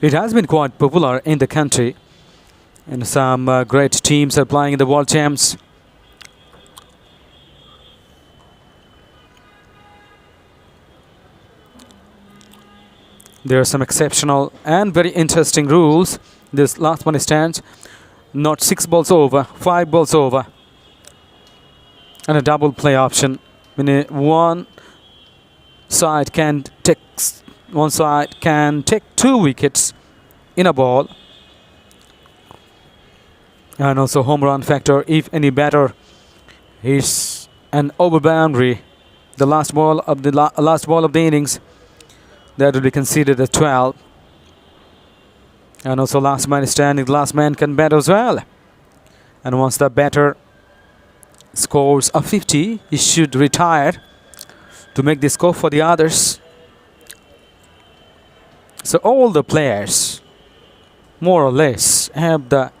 It has been quite popular in the country, and some great teams are playing in the World Champs. There are some exceptional and very interesting rules. This last one stands not 6 balls over, 5 balls over, and a double play option. When one side can take 2 wickets in a ball, and also home run factor if any batter hits an over boundary. The last ball of the innings, that will be considered as 12. And also last man standing, the last man can bat as well. And once the batter scores a 50, he should retire to make the score for the others. So all the players, more or less, have the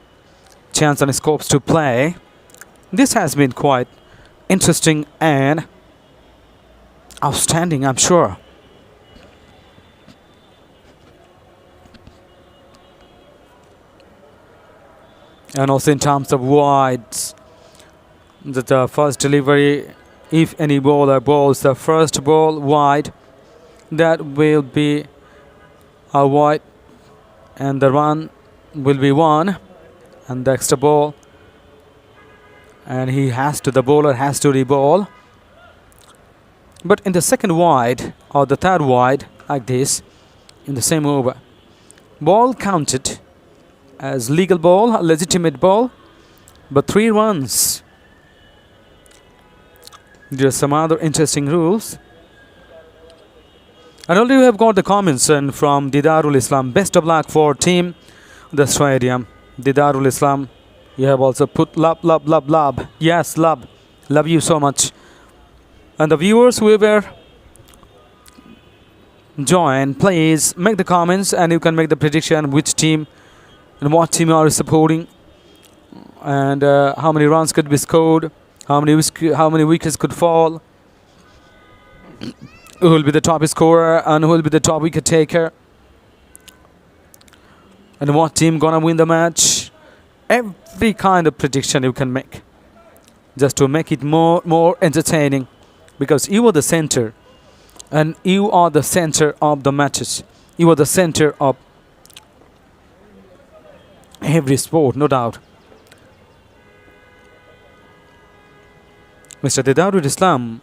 chance and scopes to play. This has been quite interesting and outstanding, I'm sure. And also in terms of wides, the first delivery, if any bowler bowls the first ball wide, that will be a wide, and the run will be 1, and the extra ball, and the bowler has to re-bowl. But in the second wide or the third wide, like this, in the same over, ball counted as legal ball, a legitimate ball, but 3 runs. There are some other interesting rules. And already we have got the comments and from Didarul Islam. Best of luck for team the stadium. Didarul Islam, you have also put love. Yes, love you so much. And the viewers, whoever join, please make the comments and you can make the prediction which team and what team are you supporting, and how many runs could be scored, how many wickets could fall, who will be the top scorer and who will be the top wicket taker, and what team gonna win the match. Every kind of prediction you can make, just to make it more entertaining, because you are the center, and you are the center of the matches. You are the center of every sport, no doubt. Mr. Didarul Islam,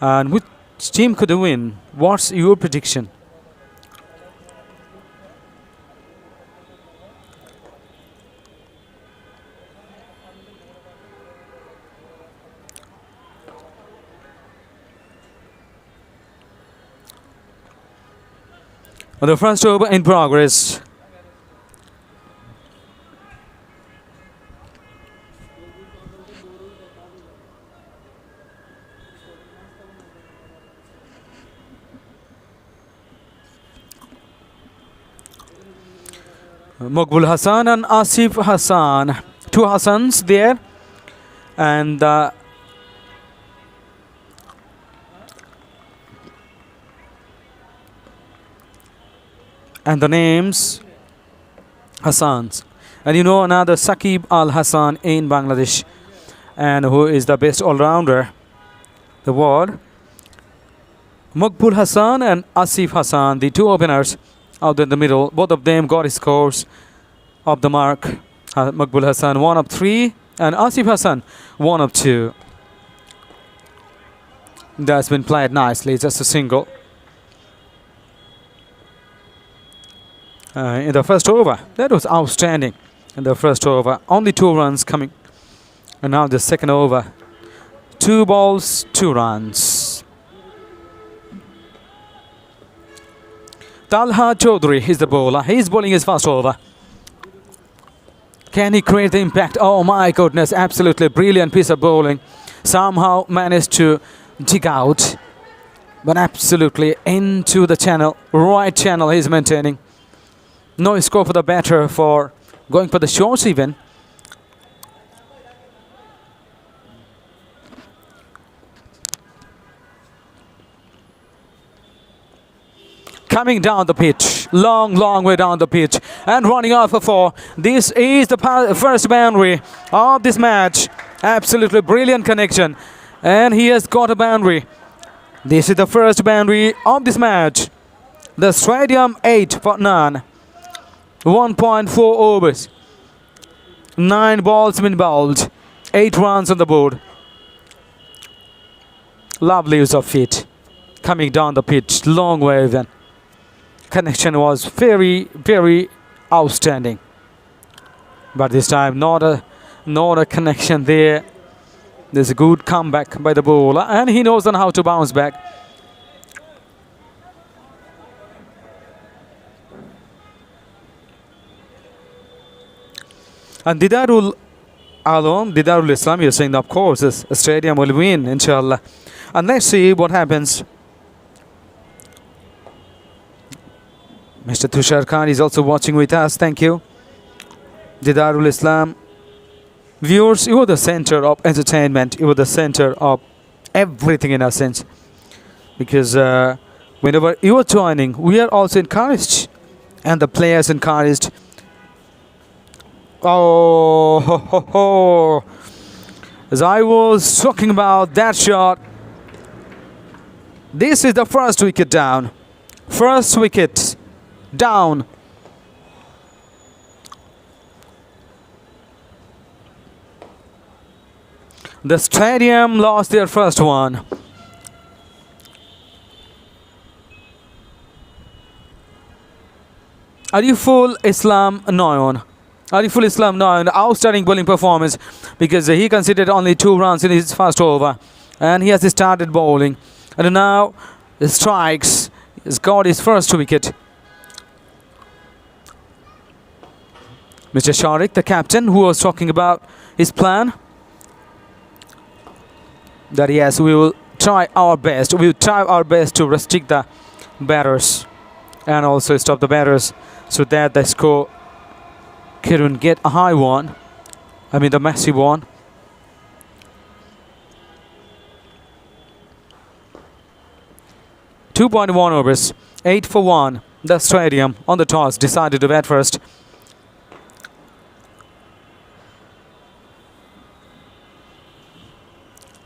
and which team could win? What's your prediction? The first over in progress. Maqbul Hassan and Asif Hassan, 2 Hassans there, and the names Hassans. And you know another Saqib Al Hassan in Bangladesh, and who is the best all-rounder the world. Maqbul Hassan and Asif Hassan, the 2 openers out in the middle, both of them got scores of the mark. Maqbul Hassan 1 of 3 and Asif Hassan 1 of 2. That's been played nicely, just a single. In the first over, that was outstanding. In the first over, only 2 runs coming. And now the second over, 2 balls, 2 runs. Talha Chaudhary is the bowler. He's bowling his first over. Can he create the impact? Oh my goodness, absolutely brilliant piece of bowling. Somehow managed to dig out, but absolutely into the channel, right channel he's maintaining. No scope for the batter for going for the shorts even. coming down the pitch. Long way down the pitch. And running off for 4. This is the first boundary of this match. Absolutely brilliant connection. And he has got a boundary. This is the first boundary of this match. The stadium 8 for none. 1.4 overs. 9 balls been bowled. 8 runs on the board. Lovely use of feet. Coming down the pitch. Long way then. Connection was very, very outstanding. But this time not a connection there. There's a good comeback by the bowler. And he knows on how to bounce back. And Didarul Islam, you're saying, of course, this stadium will win, inshallah. And let's see what happens. Mr. Tushar Khan is also watching with us. Thank you. Didarul Islam. Viewers, you are the center of entertainment. You are the center of everything in a sense. Because whenever you are joining, we are also encouraged. And the players encouraged. Oh, ho, ho, ho. As I was talking about that shot, this is the first wicket down. First wicket down. The stadium lost their first one. Ariful Islam Noyon. Ariful Islam Noyon, outstanding bowling performance because he conceded only 2 runs in his first over. And he has started bowling. And now he strikes. He's got his first wicket. Mr. Sharik, the captain, who was talking about his plan. That yes, we will try our best. We will try our best to restrict the batters and also stop the batters so that the score couldn't get a high one. I mean the massive one. .1 overs, 8 for 1. The stadium on the toss decided to bat first.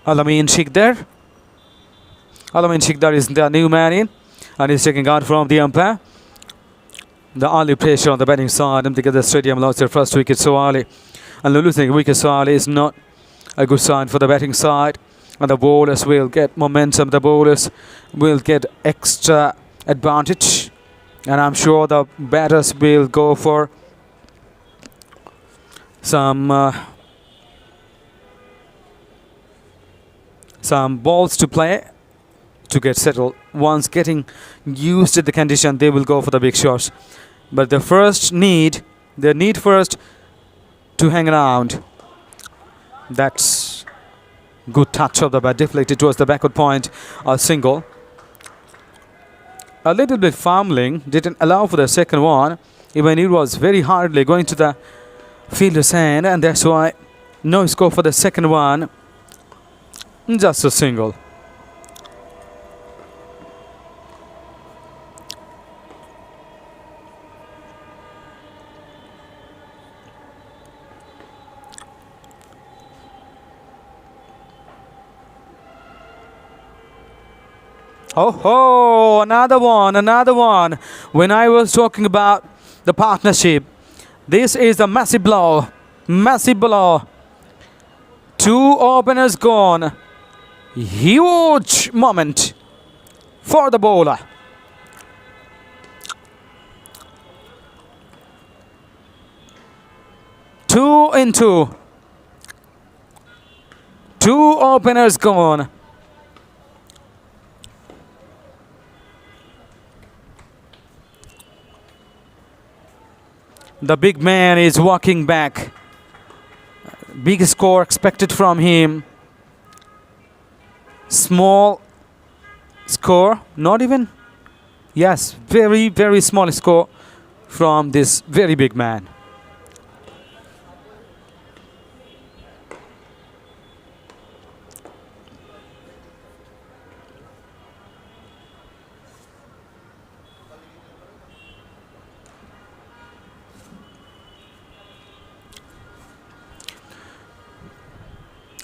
Alamin Shikdar. Alamin Shikdar is the new man in and he's taking out from the umpire. The early pressure on the batting side and because the stadium lost their first wicket so early. And losing wicket so early is not a good sign for the batting side. And the bowlers will get momentum. The bowlers will get extra advantage. And I'm sure the batters will go for some balls to play to get settled. Once getting used to the condition, they will go for the big shots. But the they need first to hang around. That's good touch of the bat, deflected towards the backward point, a single. A little bit fumbling, didn't allow for the second one, even it was very hardly going to the fielder's hand, and that's why no score for the second one. Just a single. Oh, another one. When I was talking about the partnership, this is a massive blow. 2 openers gone. Huge moment for the bowler. Two in two. 2 openers gone. The big man is walking back. Big score expected from him. Small score, not even. Yes, very, very small score from this very big man.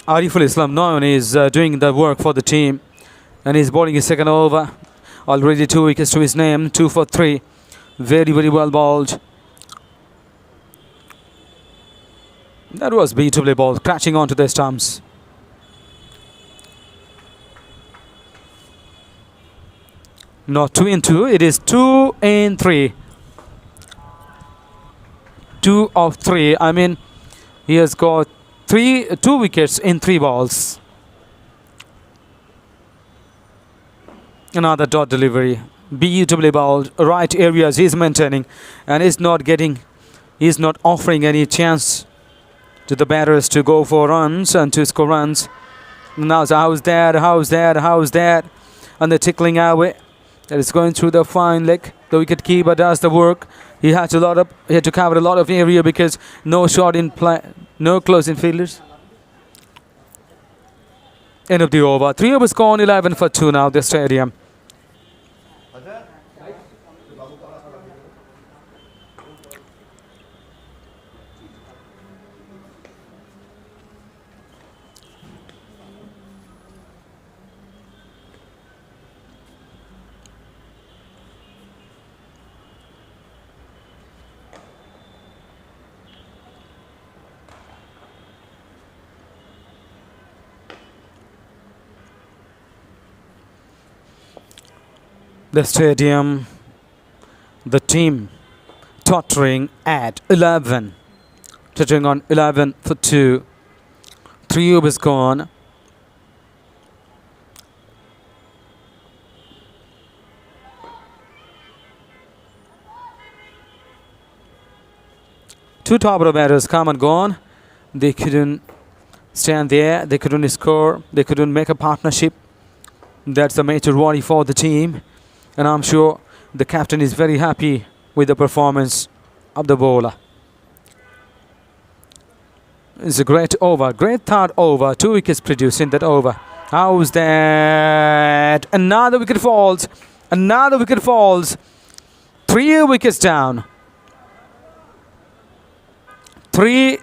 Ariful Islam Noyon is doing the work for the team, and he's bowling his second over. Already 2 wickets to his name, 2 for 3. Very, very well bowled. That was beautifully bowled, crashing onto the stumps. Not 2 in 2, it is 2 in 3. 2 of 3. I mean, he has got 2 wickets in 3 balls. Another dot delivery. Beautifully bowled. Right areas he's maintaining, and he's not offering any chance to the batters to go for runs and to score runs. Now, so how's that? And the tickling away. That is going through the fine leg. The wicket keeper does the work. He had to cover a lot of area because no shot in play, no close-in fielders. End of the over. 3 overs gone, 11 for 2 now, the stadium. The stadium, the team tottering at 11. Tottering on 11 for 2. 3 overs gone. Two top order batters come and gone. They couldn't stand there. They couldn't score. They couldn't make a partnership. That's a major worry for the team. And I'm sure the captain is very happy with the performance of the bowler. It's a great over, great third over. 2 wickets produced in that over. How's that? Another wicket falls. 3 wickets down. 3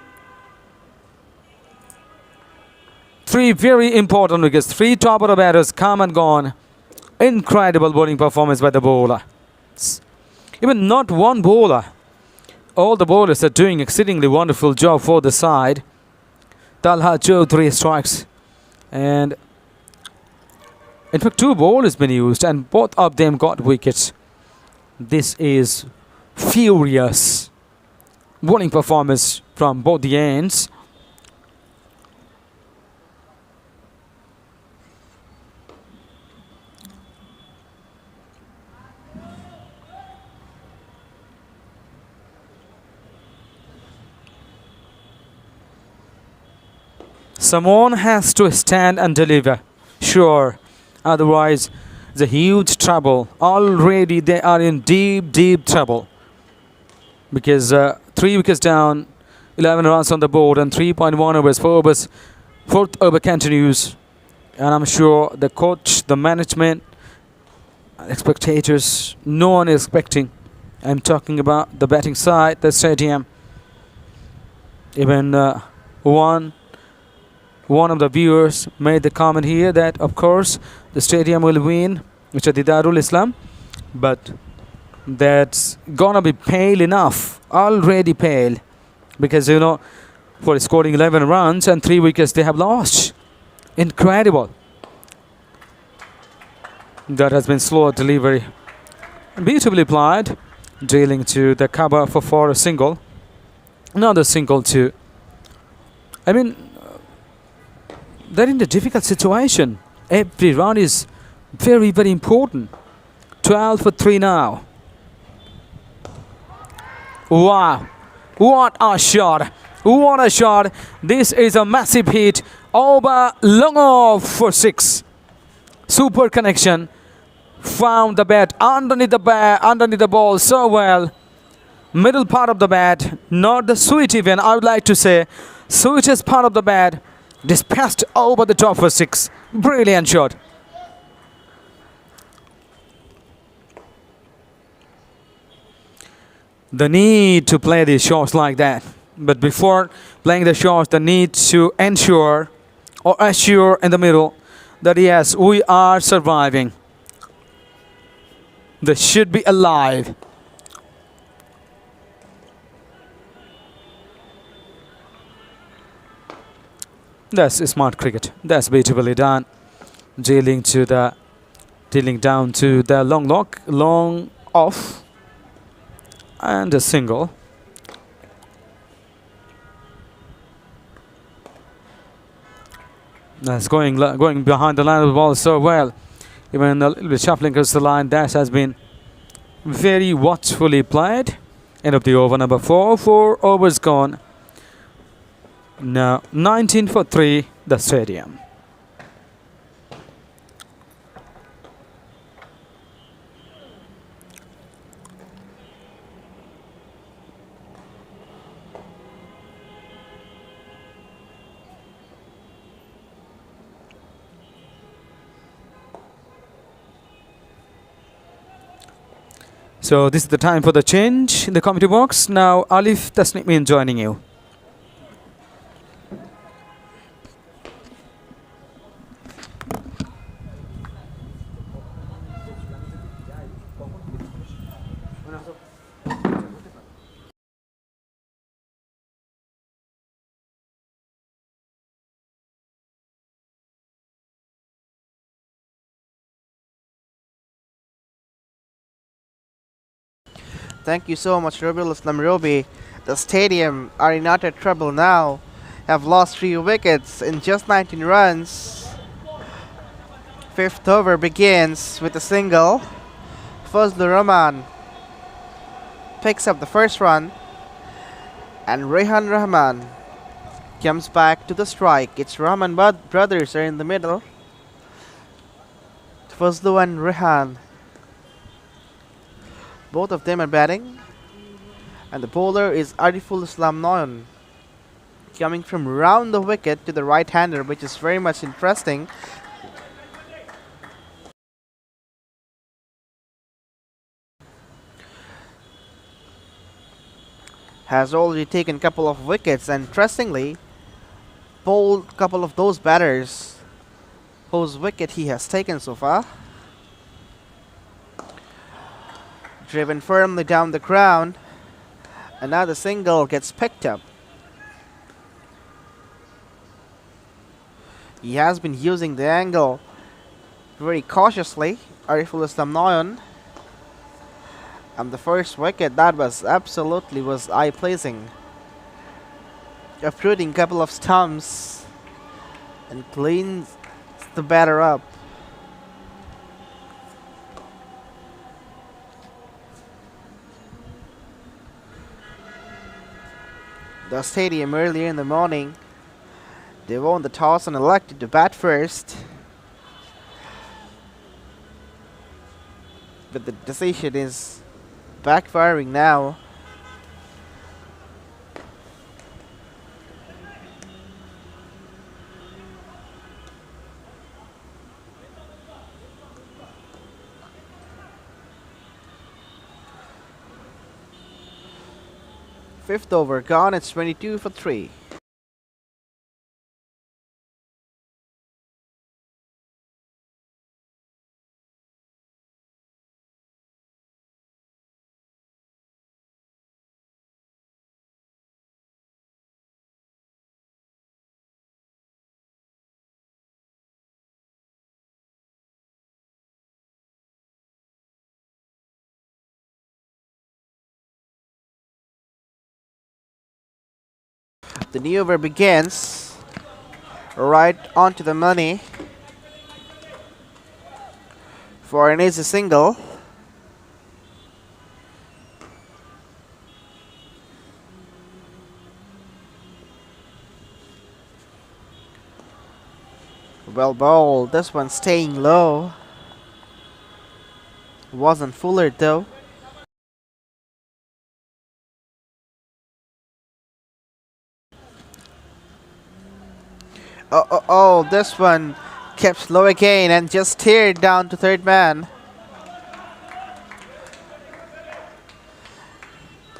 very important wickets. 3 top order batters come and gone. Incredible bowling performance by the bowler. Even not one bowler. All the bowlers are doing exceedingly wonderful job for the side. Talha Chaudhary strikes. And in fact, 2 bowlers been used and both of them got wickets. This is furious bowling performance from both the ends. Someone has to stand and deliver. Sure. Otherwise, it's a huge trouble. Already they are in deep, deep trouble. Because 3 wickets down, 11 runs on the board and 3.1 overs, 4 overs. 4th over continues. And I'm sure the coach, the management, spectators, no one is expecting. I'm talking about the batting side, the stadium. Even one of the viewers made the comment here that, of course, the stadium will win, which is the Darul Islam, but that's gonna be pale enough, already pale, because for scoring 11 runs and 3 wickets they have lost. Incredible. That has been slow delivery. Beautifully applied, dealing to the cover for a single. Another single too. I mean, they're in a difficult situation. Every run is very, very important. 12 for 3 now. Wow. What a shot. What a shot. This is a massive hit. Over long off for 6. Super connection. Found the bat underneath the ball so well. Middle part of the bat. Not the sweet even, I would like to say. Sweetest part of the bat. Dispatched over the top for 6. Brilliant shot. The need to play these shots like that. But before playing the shots, the need to ensure or assure in the middle that yes, we are surviving. They should be alive. That's smart cricket. That's beautifully done. Dealing down to the long lock, long off, and a single. That's going behind the line of the ball so well. Even a little bit shuffling across the line. That has been very watchfully played. End of the over number 4. 4 overs gone. Now 19 for 3. The stadium. So this is the time for the change in the committee box. Now Alif Tasnimin joining you. Thank you so much, Robil Islam Robi. The stadium are in utter trouble now. Have lost 3 wickets in just 19 runs. 5th over begins with a single. Fazlur Rahman picks up the first run. And Rehan Rahman comes back to the strike. It's Rahman brothers are in the middle. Fazlur and Rehan. Both of them are batting, and the bowler is Ariful Islam Noyan, coming from round the wicket to the right-hander, which is very much interesting. Has already taken a couple of wickets, and interestingly, bowled a couple of those batters whose wicket he has taken so far. Driven firmly down the ground. Another single gets picked up. He has been using the angle very cautiously, Ariful Islam Noyan. And the first wicket, that was absolutely eye-pleasing. Uprooting a couple of stumps and cleans the batter up. The stadium earlier in the morning, they won the toss and elected to bat first. But the decision is backfiring now. Fifth over gone, it's 22 for 3. The new over begins right onto the money for an easy single. Well bowled, this one staying low. Wasn't Fuller though. Oh, this one kept low again and just steered down to third man.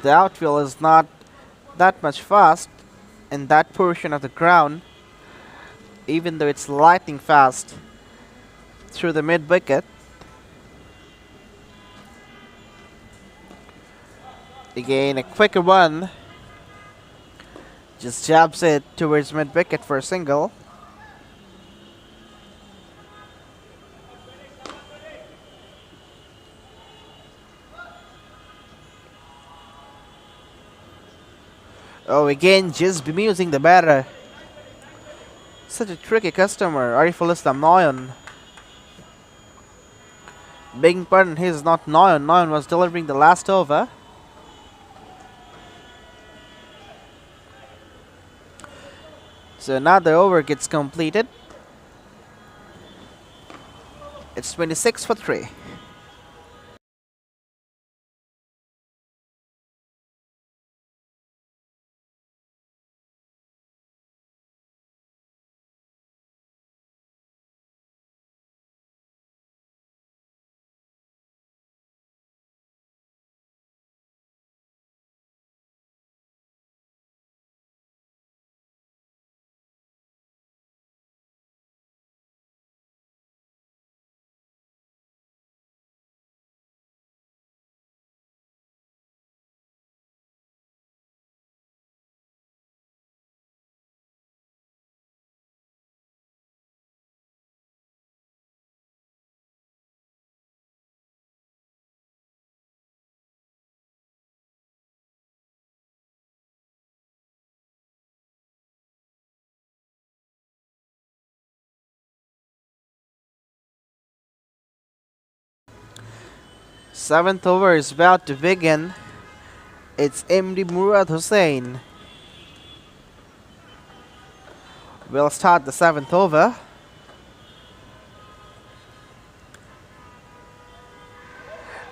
The outfield is not that much fast in that portion of the ground. even though it's lightning fast through the mid wicket. Again, a quicker one. Just jabs it towards mid wicket for a single. Oh, again, just bemusing the batter. Such a tricky customer, Ariful Islam Noyan. Begging pardon, he's not Noyan. Noyan was delivering the last over. So another over gets completed. It's 26 for 3. Seventh over is about to begin. It's MD Murad Hussain. We'll start the 7th over.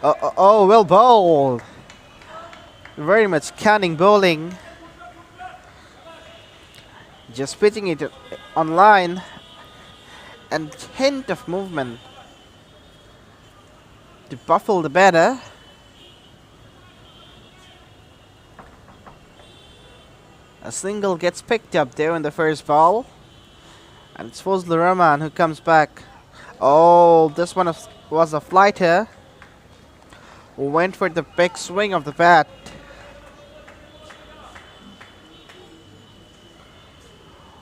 Oh, well bowled. Very much cunning bowling. Just pitching it on line. And hint of movement to baffle the batter. A single gets picked up there in the first ball. And it's Fazlur Rahman who comes back. Oh, this one was a flighter who went for the big swing of the bat.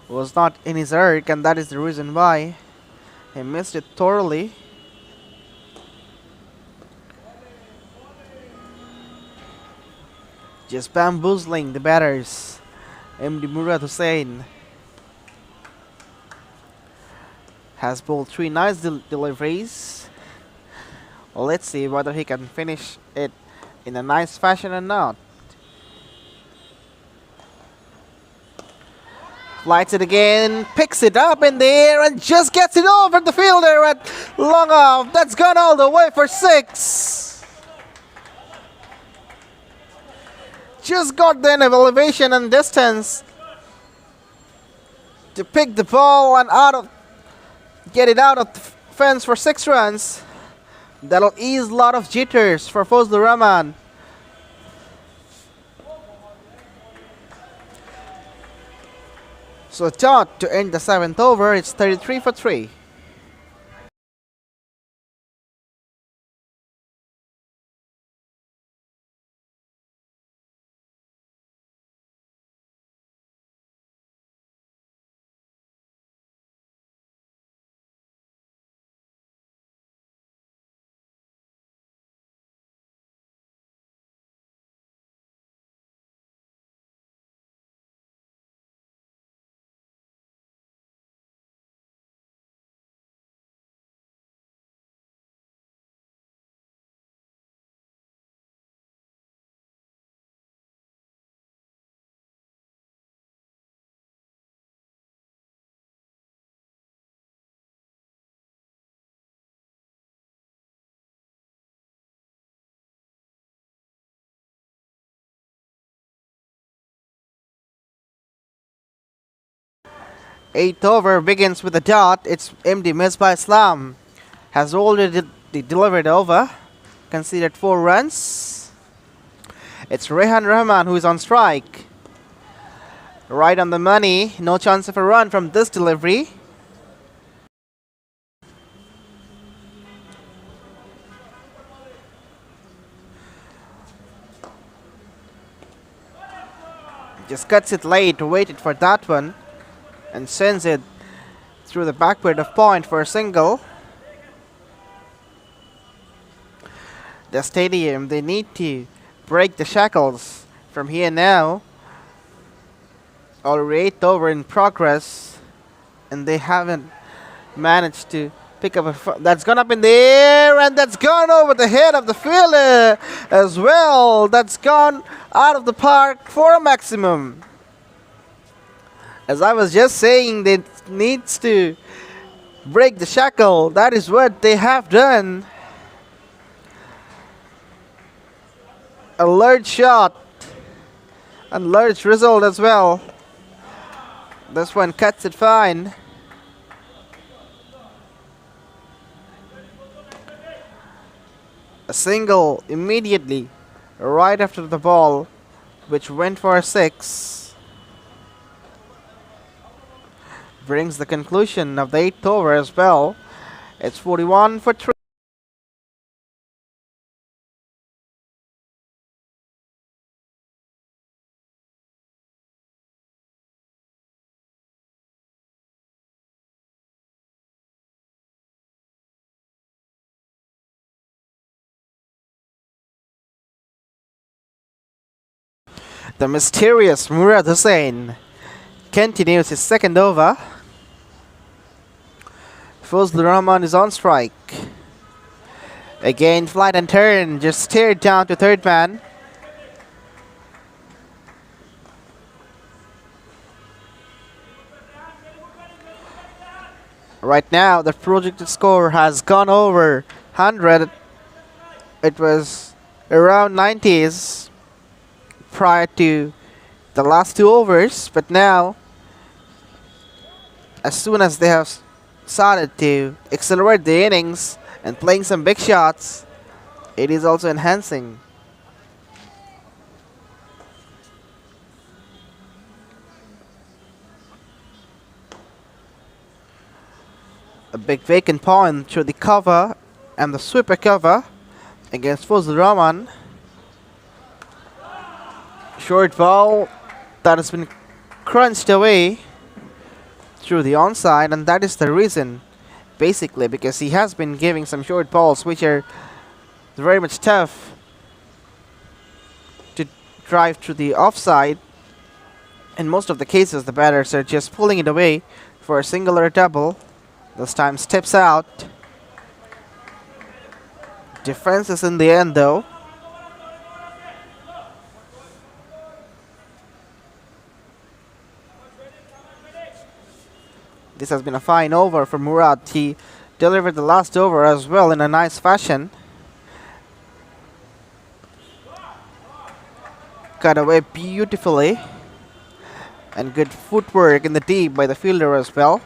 Was not in his arc, and that is the reason why he missed it thoroughly. Just bamboozling the batters. MD Murad Hussain has bowled 3 nice deliveries. Well, let's see whether he can finish it in a nice fashion or not. Flights it again, picks it up in the air and just gets it over the fielder at long off. That's gone all the way for 6. Just got the enough elevation and distance to pick the ball and get it out of the fence for 6 runs. That'll ease a lot of jitters for Fazlur Rahman. So dot to end the 7th over. It's 33 for 3. Eighth over begins with a dot. It's MD Misbah Islam. Has already delivered over. Conceded 4 runs. It's Rehan Rahman who is on strike. Right on the money. No chance of a run from this delivery. Just cuts it late, waited for that one, and sends it through the backward of point for a single. The Stadium, they need to break the shackles from here now. Already 8th over in progress, and they haven't managed to pick up that's gone up in the air, and that's gone over the head of the fielder as well. That's gone out of the park for a maximum. As I was just saying, they needs to break the shackle. That is what they have done. A large shot and large result as well. This one cuts it fine. A single immediately right after the ball, which went for a 6. Brings the conclusion of the 8th over as well. It's 41 for 3. The mysterious Murad Hussain continues his second over. Fazlur Rahman is on strike. Again, flight and turn, just steered down to third man. Right now, the projected score has gone over 100. It was around 90s prior to the last 2 overs, but now, as soon as they have started to accelerate the innings and playing some big shots, it is also enhancing. A big vacant point through the cover and the sweeper cover against Fazlur Rahman. Short ball that has been crunched away through the onside, and that is the reason, basically, because he has been giving some short balls which are very much tough to drive through the offside. In most of the cases, the batters are just pulling it away for a single or a double. This time steps out. Defense is in the end though. This has been a fine over for Murad. He delivered the last over as well in a nice fashion. Cut away beautifully. And good footwork in the deep by the fielder as well.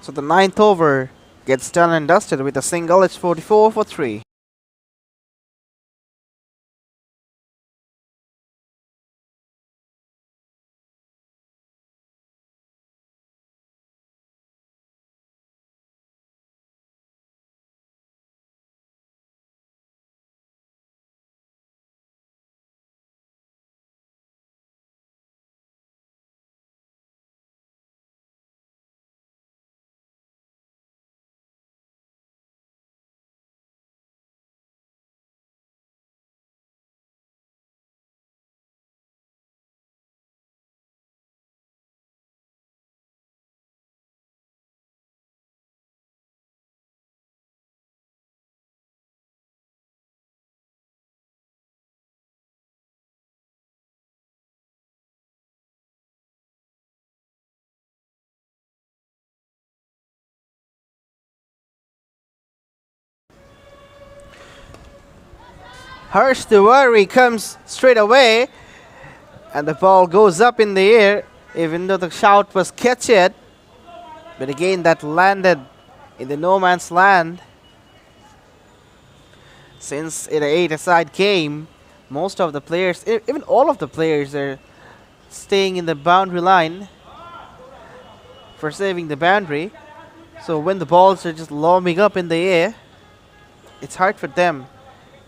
So the 9th over gets done and dusted with a single. It's 44 for 3. Harsh Tiwari comes straight away, and the ball goes up in the air, even though the shout was catch it. But again, that landed in the no man's land. Since it a 8-a-side game, most of the players, even all of the players, are staying in the boundary line for saving the boundary. So when the balls are just lobbing up in the air, it's hard for them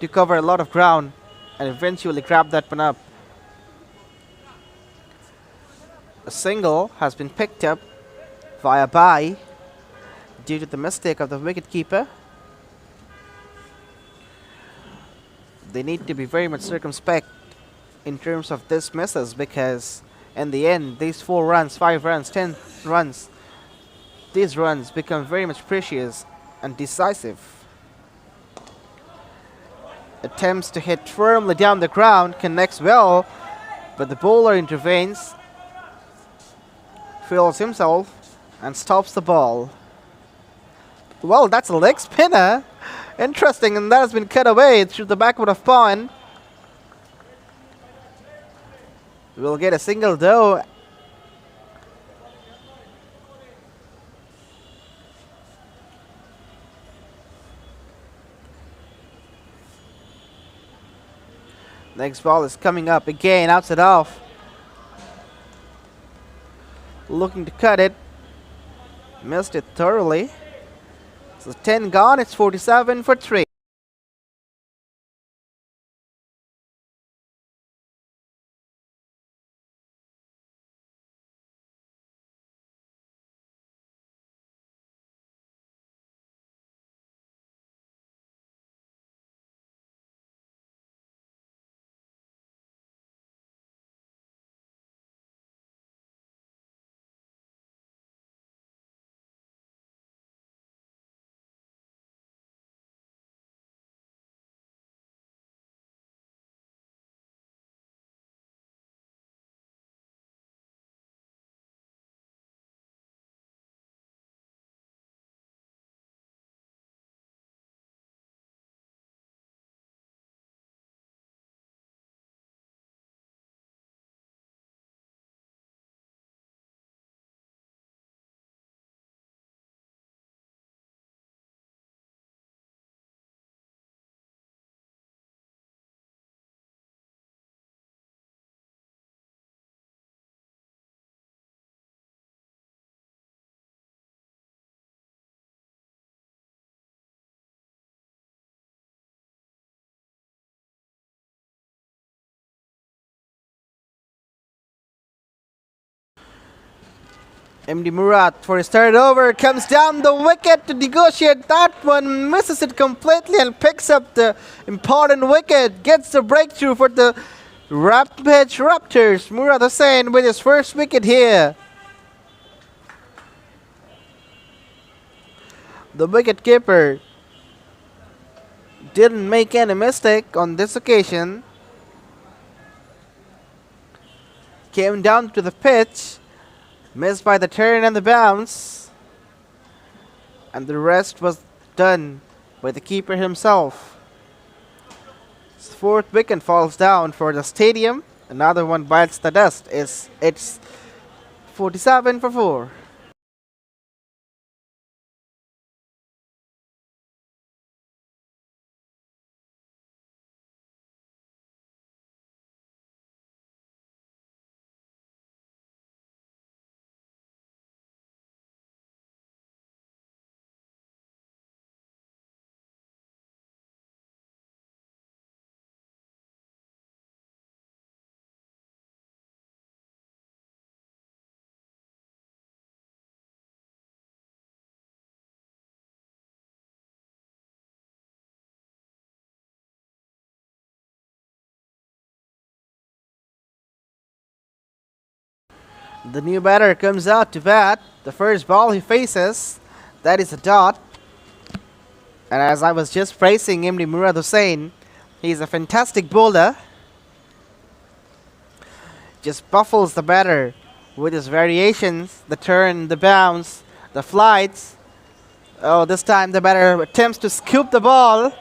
to cover a lot of ground and eventually grab that one up. A single has been picked up via bye due to the mistake of the wicketkeeper. They need to be very much circumspect in terms of these misses, because in the end, these 4 runs, 5 runs, 10 runs, these runs become very much precious and decisive. Attempts to hit firmly down the ground, connects well, but the bowler intervenes, feels himself, and stops the ball. Well, that's a leg spinner. Interesting, and that has been cut away through the backward of pawn. We'll get a single though. Next ball is coming up again, outside off. Looking to cut it. Missed it thoroughly. So 10 gone, it's 47 for 3. MD Murat for his third over comes down the wicket to negotiate that one, misses it completely and picks up the important wicket, gets the breakthrough for the Rampage Raptors. Murad Hussain with his first wicket here. The wicket keeper didn't make any mistake on this occasion. Came down to the pitch, missed by the turn and the bounce, and the rest was done by the keeper himself. His fourth wicket falls down for the stadium. Another one bites the dust. It's 47 for 4. The new batter comes out to bat. The first ball he faces, that is a dot. And as I was just praising MD Murad Hussain, he's a fantastic bowler. Just buffles the batter with his variations, the turn, the bounce, the flights. Oh, this time the batter attempts to scoop the ball.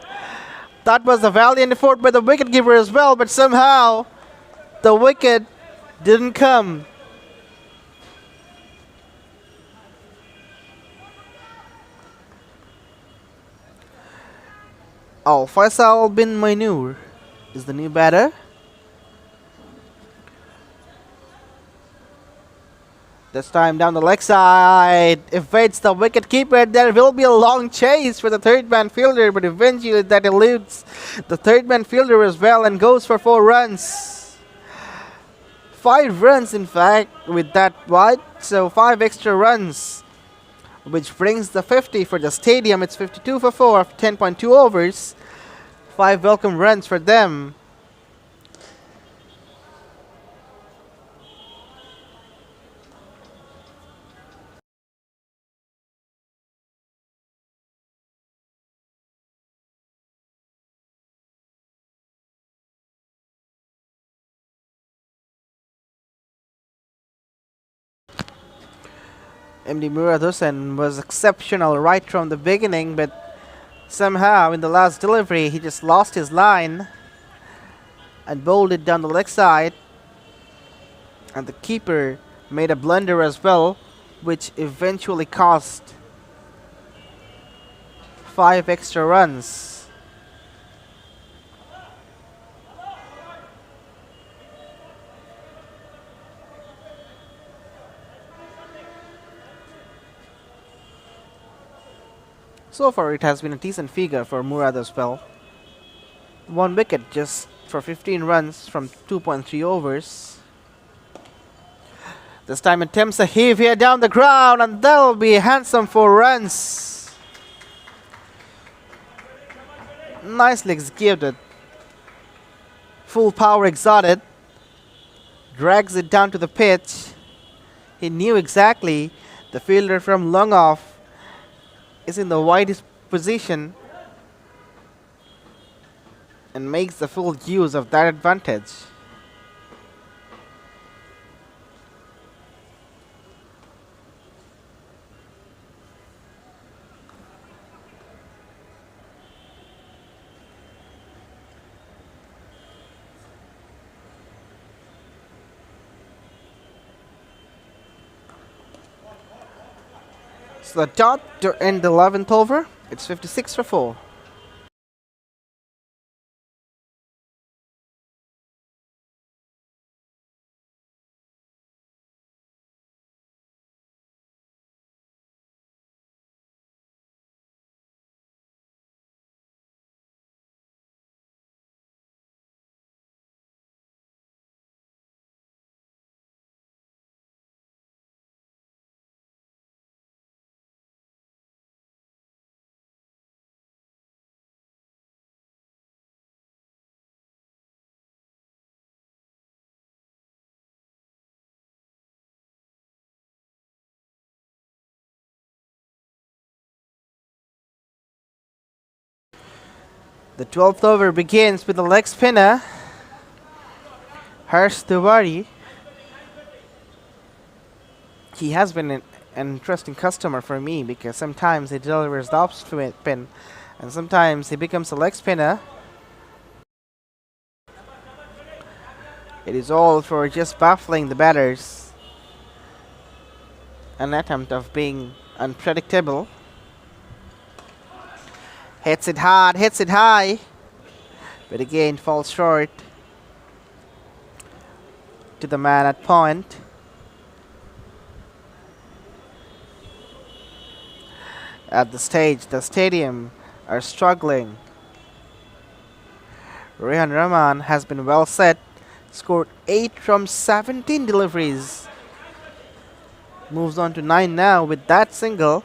That was a valiant effort by the wicketkeeper as well, but somehow the wicket didn't come. Oh, Faisal bin Mainur is the new batter. This time down the leg side, evades the wicket keeper. There will be a long chase for the third man fielder, but eventually that eludes the third man fielder as well and goes for 4 runs. 5 runs in fact with that wide, so 5 extra runs, which brings the 50 for the stadium. It's 52 for 4 of 10.2 overs. 5 welcome runs for them. MD Muradusan was exceptional right from the beginning, but somehow in the last delivery he just lost his line and bowled it down the leg side, and the keeper made a blunder as well, which eventually cost 5 extra runs. So far it has been a decent figure for Murad as well. 1 wicket just for 15 runs from 2.3 overs. This time attempts a heave here down the ground, and that'll be handsome 4 runs. Nicely executed. Full power exerted. Drags it down to the pitch. He knew exactly the fielder from long off is in the widest position and makes the full use of that advantage. So the dot to end the 11th over, it's 56 for 4. The 12th over begins with the leg spinner, Harsh Tiwari. He has been an interesting customer for me because sometimes he delivers the off spin and sometimes he becomes a leg spinner. It is all for just baffling the batters. An attempt of being unpredictable. Hits it hard, hits it high, but again falls short to the man at point. At the stage, the stadium are struggling. Rehan Rahman has been well set, scored 8 from 17 deliveries. Moves on to 9 now with that single.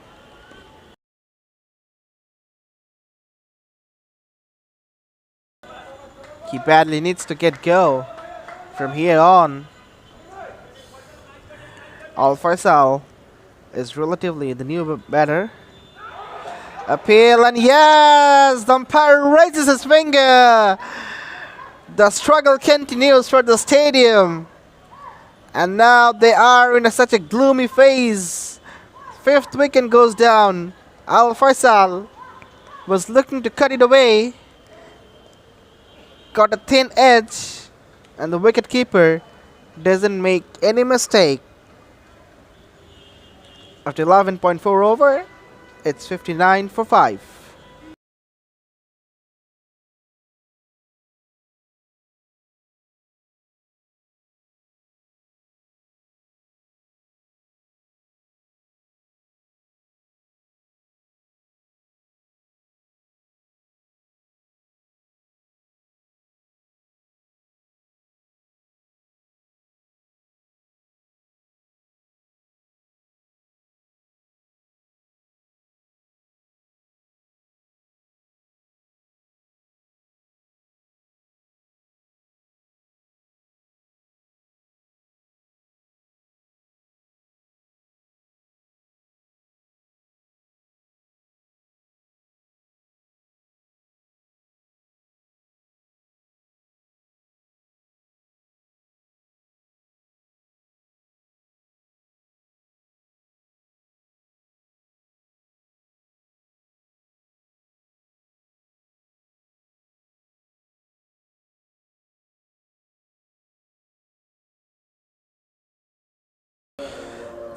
He badly needs to get go from here on. Al Faisal is relatively the new batter. Appeal, and yes! The umpire raises his finger. The struggle continues for the stadium. And now they are in such a gloomy phase. 5th wicket goes down. Al Faisal was looking to cut it away. Got a thin edge, and the wicketkeeper doesn't make any mistake. After 11.4 over, it's 59 for 5.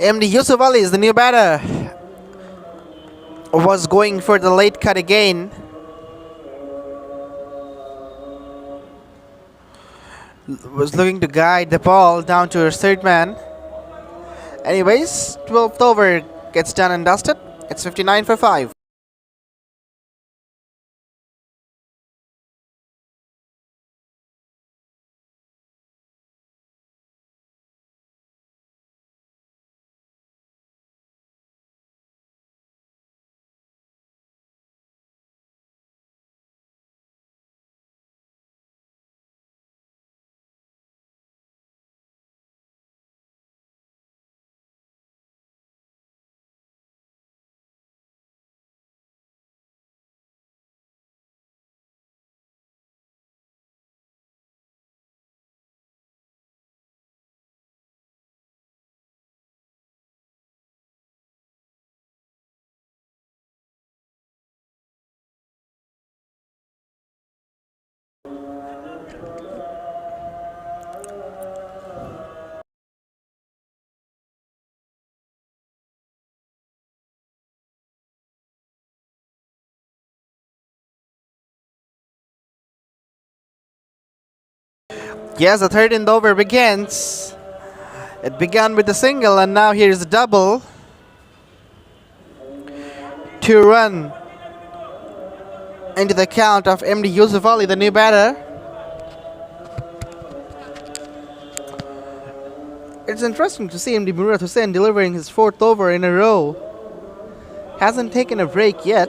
MD Yusuf Ali is the new batter. Was going for the late cut again. Was looking to guide the ball down to his third man. Anyways, 12th over gets done and dusted. It's 59 for 5. Yes, the 13th over begins. It began with a single and now here's a double. 2-run into the count of MD Yusuf Ali, the new batter. It's interesting to see MD Murad Hussain delivering his 4th over in a row. Hasn't taken a break yet,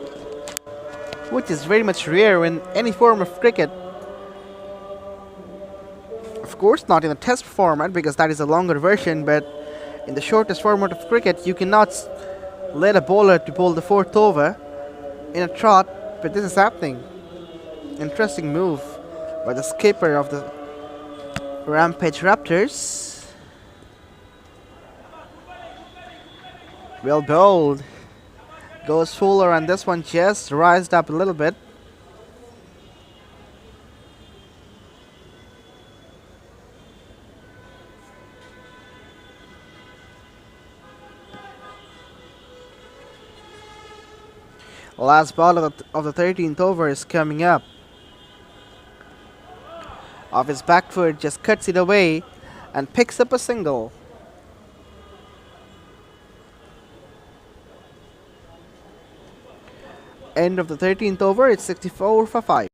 which is very much rare in any form of cricket. Of course, not in the test format because that is a longer version, but in the shortest format of cricket, you cannot let a bowler to bowl the 4th over in a trot, but this is happening. Interesting move by the skipper of the Rampage Raptors. Well bowled. Goes fuller and this one just rised up a little bit. Last ball of the 13th over is coming up. Off his back foot, just cuts it away and picks up a single. End of the 13th over, it's 64 for 5.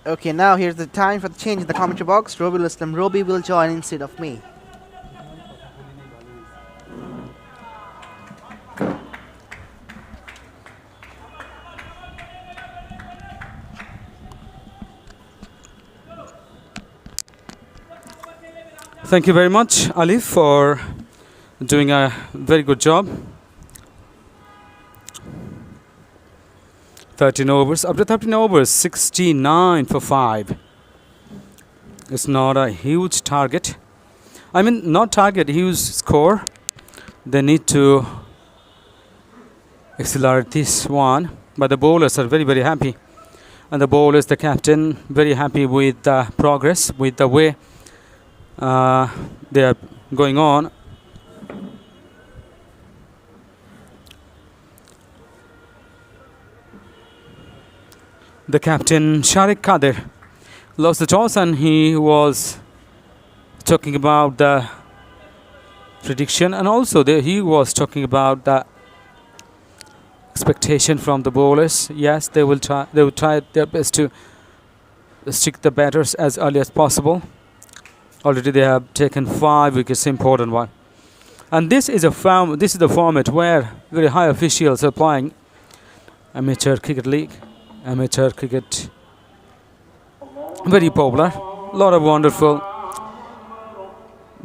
Okay, now here's the time for the change in the commentary box. Roby will join instead of me. Thank you very much, Ali, for doing a very good job. 13 overs. After 13 overs, 69 for 5. It's not a huge target. I mean, not target, huge score. They need to accelerate this one. But the bowlers are very, very happy. And the bowlers, the captain, very happy with the progress, with the way they are going on. The captain, Sharik Kadir, lost the toss and he was talking about the prediction, and also he was talking about the expectation from the bowlers. Yes, they will try their best to stick the batters as early as possible. Already they have taken 5 wickets, important one. And this is the format where very high officials are playing. Amateur cricket league. Amateur cricket, very popular. A lot of wonderful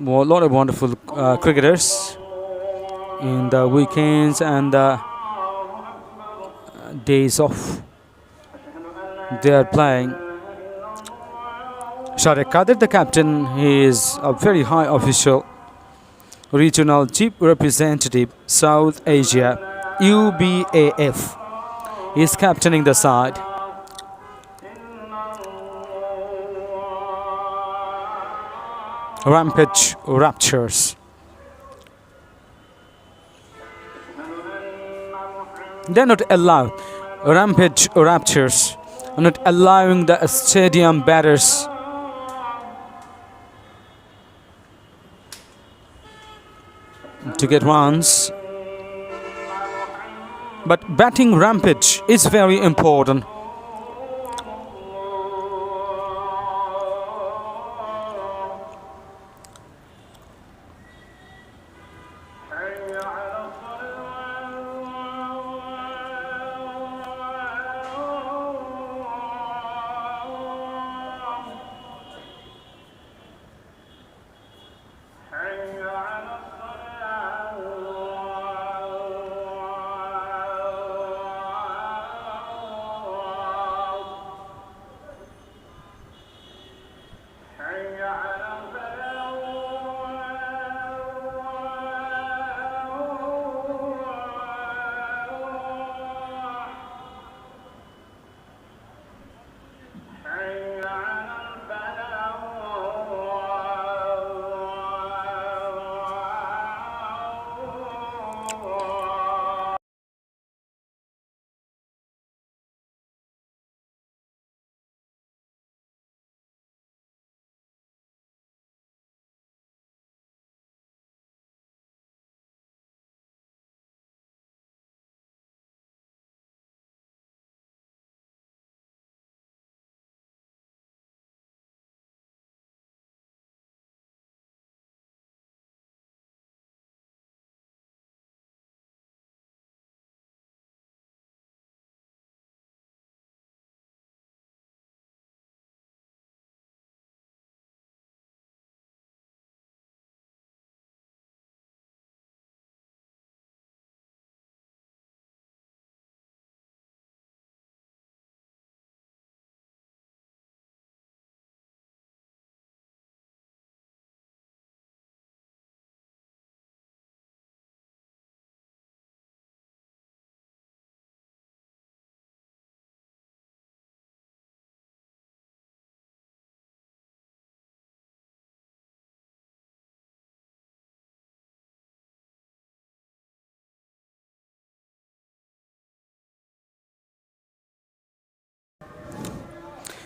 A lot of wonderful cricketers in the weekends and the days off. They are playing. Sharek Kadir, the captain, he is a very high official, regional chief representative, South Asia, UBAF. He is captaining the side. Rampage Raptors. They're not allowed. Rampage Raptors are not allowing the stadium batters to get runs. But batting Rampage is very important.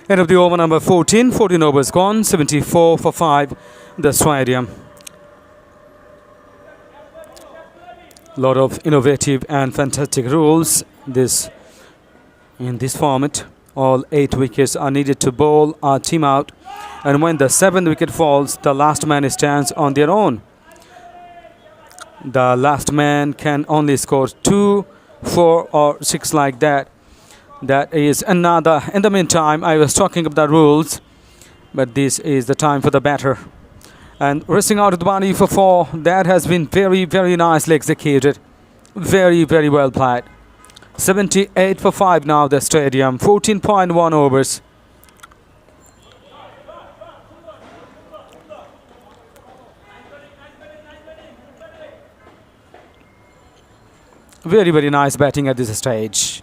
End of the over number 14. 14 overs gone. 74 for 5. The stadium. Lot of innovative and fantastic rules in this format. All 8 wickets are needed to bowl a team out, and when the 7th wicket falls, the last man stands on their own. The last man can only score 2, 4 or 6 like that. That is another. In the meantime, I was talking about the rules, but this is the time for the batter. And racing out of the body for 4. That has been very, very nicely executed. Very, very well played. 78 for 5 now, the stadium. 14.1 overs. Very, very nice batting at this stage.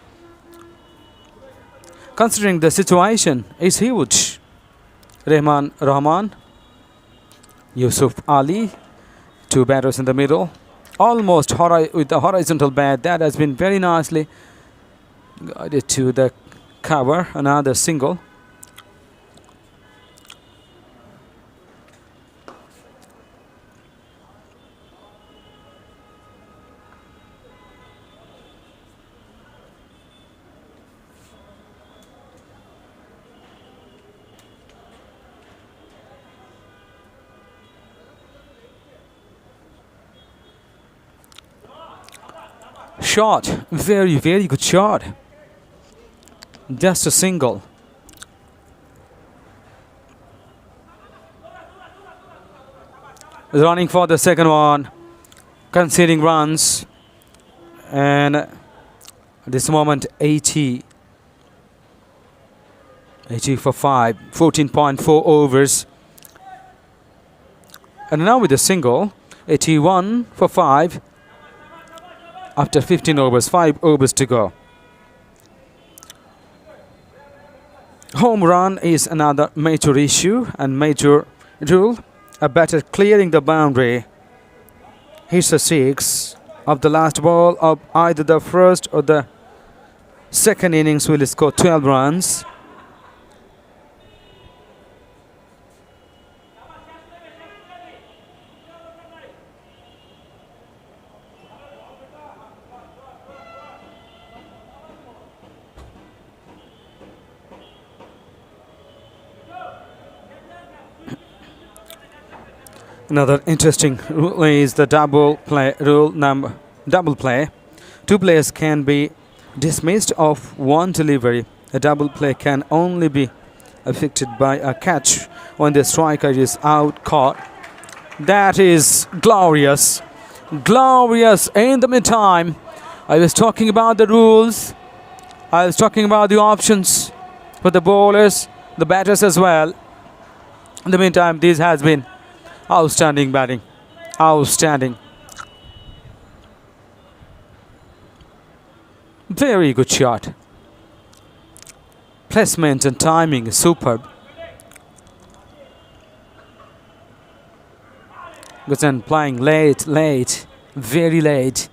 Considering the situation is huge. Rahman, Yusuf Ali, 2 batters in the middle. Almost with the horizontal bat. That has been very nicely guided to the cover. Another single. Shot, very, very good shot. Just a single. running for the second one, conceding runs, and at this moment 80 for 5, 14.4 overs. And now with a single, 81 for 5 after 15 overs, 5 overs to go. Home run is another major issue and major rule. A batter clearing the boundary hits a 6 of the last ball of either the first or the second innings will score 12 runs. Another interesting rule is the double play rule. Double play. 2 players can be dismissed of 1 delivery. A double play can only be affected by a catch when the striker is out caught. That is glorious. Glorious. In the meantime, I was talking about the rules. I was talking about the options for the bowlers, the batters as well. In the meantime, this has been outstanding batting. Outstanding. Very good shot. Placement and timing is superb. But then playing late, very late.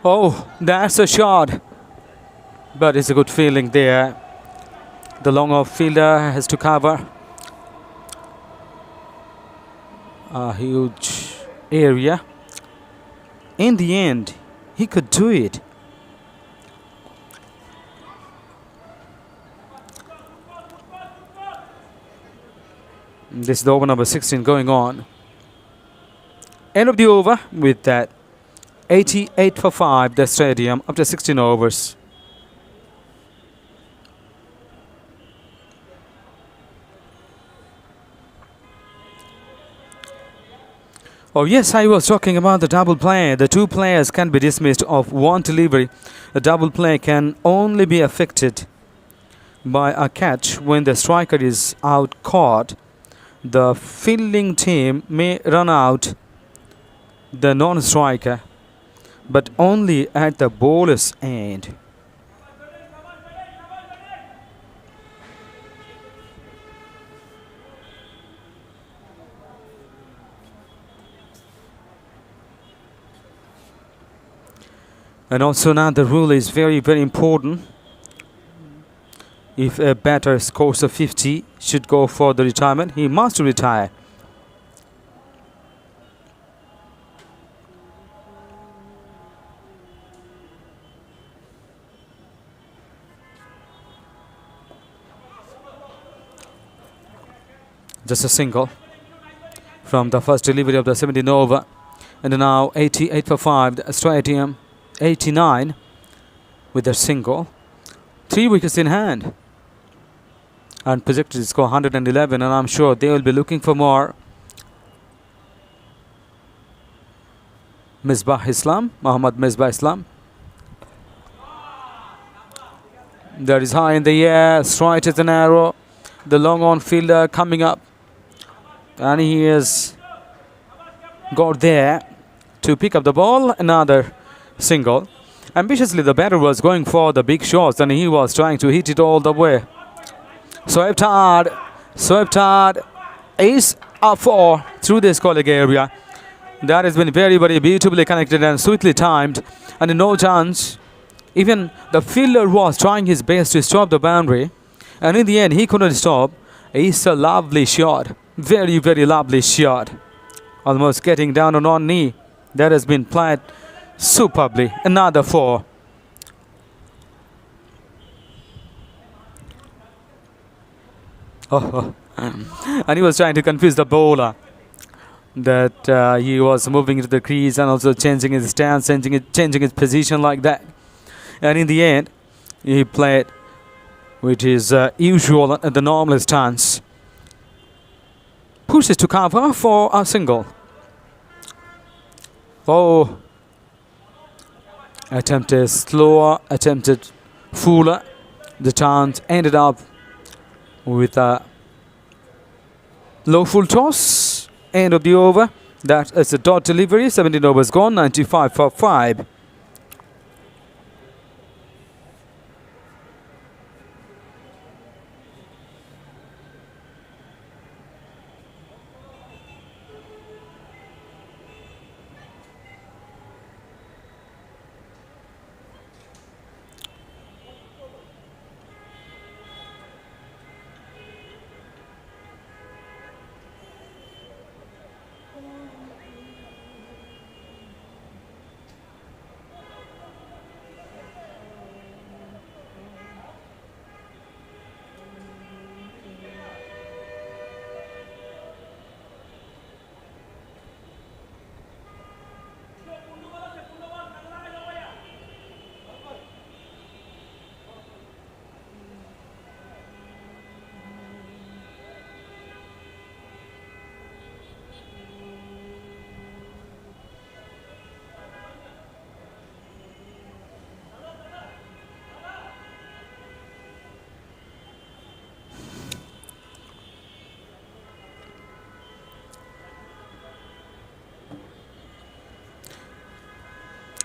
Oh, that's a shot. But it's a good feeling there. The long off fielder has to cover a huge area. In the end, he could do it. This is the over number 16 going on. End of the over with that. 88 for 5, the stadium, after 16 overs. Oh yes, I was talking about the double play. The 2 players can be dismissed of 1 delivery. A double play can only be affected by a catch when the striker is out caught. The fielding team may run out the non-striker, but only at the bowler's end. And also now the rule is very, very important. If a batter scores a 50, should go for the retirement, he must retire. Just a single from the first delivery of the 17th over. And now 88 for 5, the stadium 89 with a single. 3 wickets in hand. And projected to score 111, and I'm sure they will be looking for more. Mohammad Misbah Islam. That is high in the air, straight as an arrow. The long on fielder coming up. And he has got there to pick up the ball. Another single. Ambitiously, the batter was going for the big shots, and he was trying to hit it all the way. Swept hard is a 4 through this colleague area. That has been very, very beautifully connected and sweetly timed, and no chance. Even the fielder was trying his best to stop the boundary, and in the end he couldn't stop. It's a lovely shot. Very, very lovely shot. Almost getting down on one knee. That has been played superbly. Another 4. Oh, and he was trying to confuse the bowler that he was moving into the crease and also changing his stance, changing his position like that. And in the end, he played with his usual and the normal stance. Pushes to cover for a single. Oh, attempted slower, attempted fuller. The chance ended up with a low full toss. End of the over. That is a dot delivery. 17 overs gone. 95 for 5.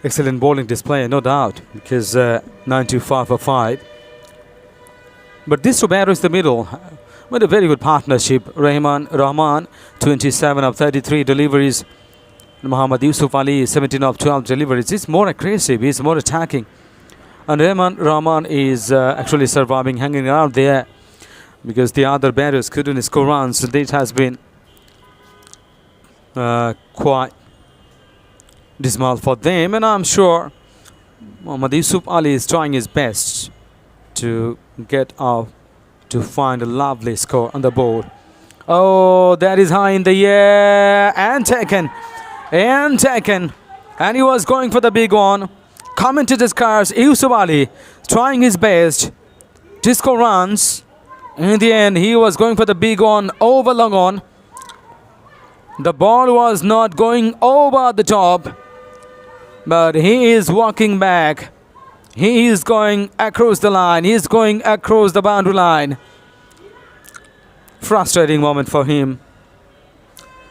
Excellent bowling display, no doubt, because 95 for 5. But this Romero is the middle. With a very good partnership. Rahman, 27 of 33 deliveries. Muhammad Yusuf Ali, 17 of 12 deliveries. He's more aggressive, he's more attacking. And Rahman is actually surviving, hanging around there, because the other batters couldn't score runs. So this has been quite dismal for them, and I'm sure Muhammad Yusuf Ali is trying his best to get out to find a lovely score on the board. Oh, that is high in the air and taken, and he was going for the big one. Commentators' cars, Yusuf Ali trying his best to score runs. In the end, he was going for the big one over long on. The ball was not going over the top, but he is walking back. He is going across the line. He is going across the boundary line. Frustrating moment for him.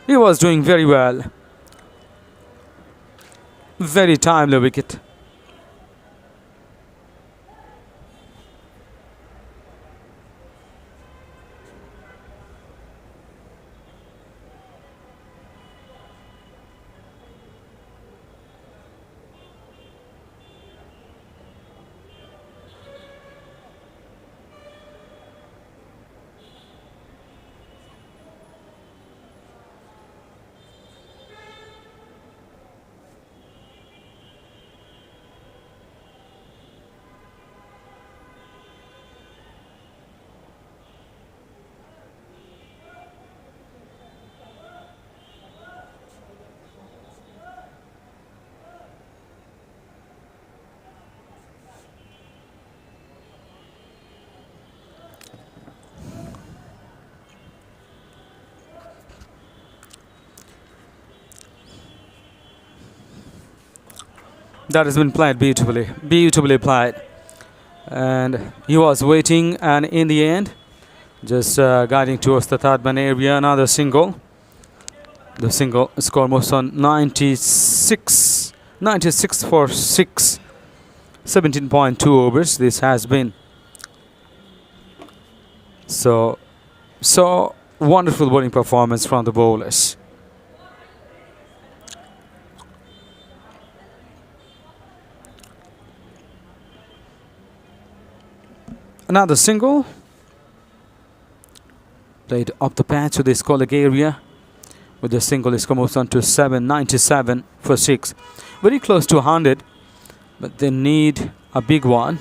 He was doing very well. Very timely wicket. That has been played beautifully played. And he was waiting, and in the end, just guiding towards the third man area, another single. The single score moves on 96 for 6, 17.2 overs. This has been so wonderful bowling performance from the bowlers. Another single played up the patch to the scoreleg area. With the single, it comes on to 97 for 6. Very close to 100, but they need a big one.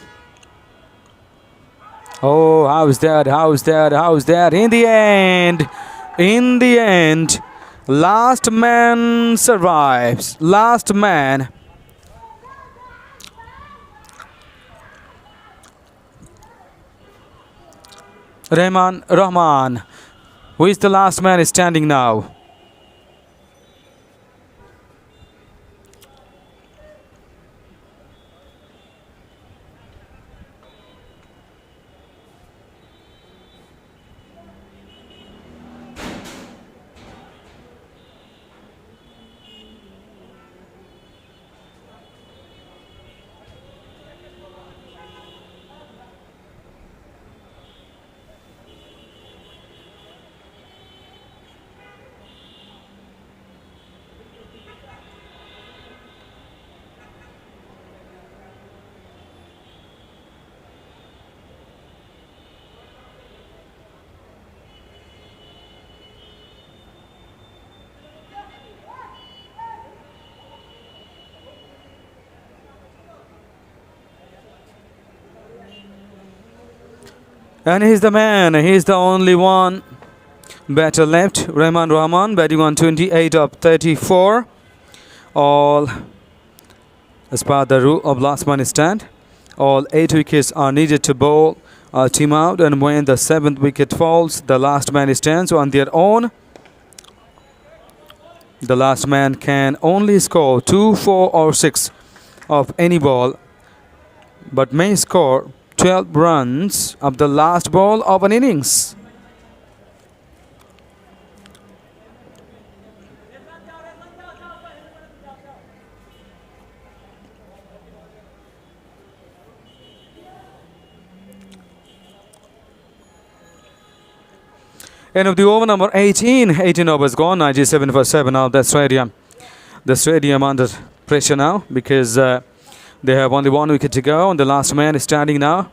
Oh, how's that? How's that? How's that? In the end, last man survives. Last man. Rahman. Who is the last man is standing now? And he's the man. He's the only one. Batter left. Rahman batting on 28 of 34. All as per the rule of last man stand. All 8 wickets are needed to bowl a team out, and when the 7th wicket falls, the last man stands on their own. The last man can only score 2, 4 or 6 of any ball, but may score 12 runs of the last ball of an innings. End of the over number 18. 18 overs gone. 97 for 7 of the stadium. The stadium under pressure now because they have only 1 wicket to go. And the last man is standing now.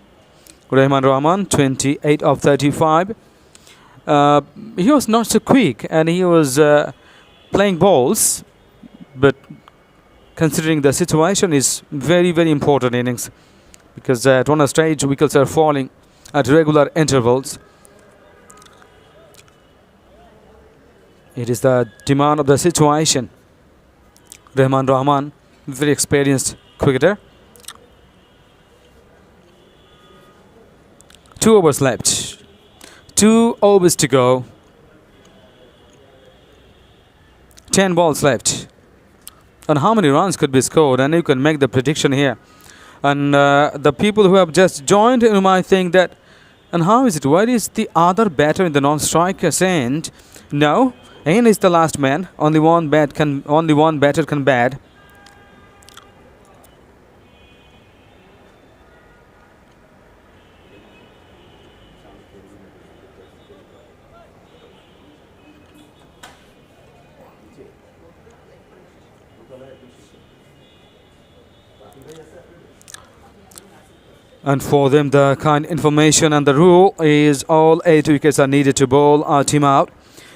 Rahman, 28 of 35. He was not so quick and he was playing balls. But considering the situation is very, very important innings. Because at one stage wickets are falling at regular intervals. It is the demand of the situation. Rahman, very experienced cricketer. 2 overs left. 2 overs to go. 10 balls left. And how many runs could be scored? And you can make the prediction here. And the people who have just joined, you might think that, and how is it? Where is the other batter in the non-striker's end? No. Ain is the last man. Only one batter can bat. And for them, the kind information and the rule is all 8 wickets are needed to bowl our team out.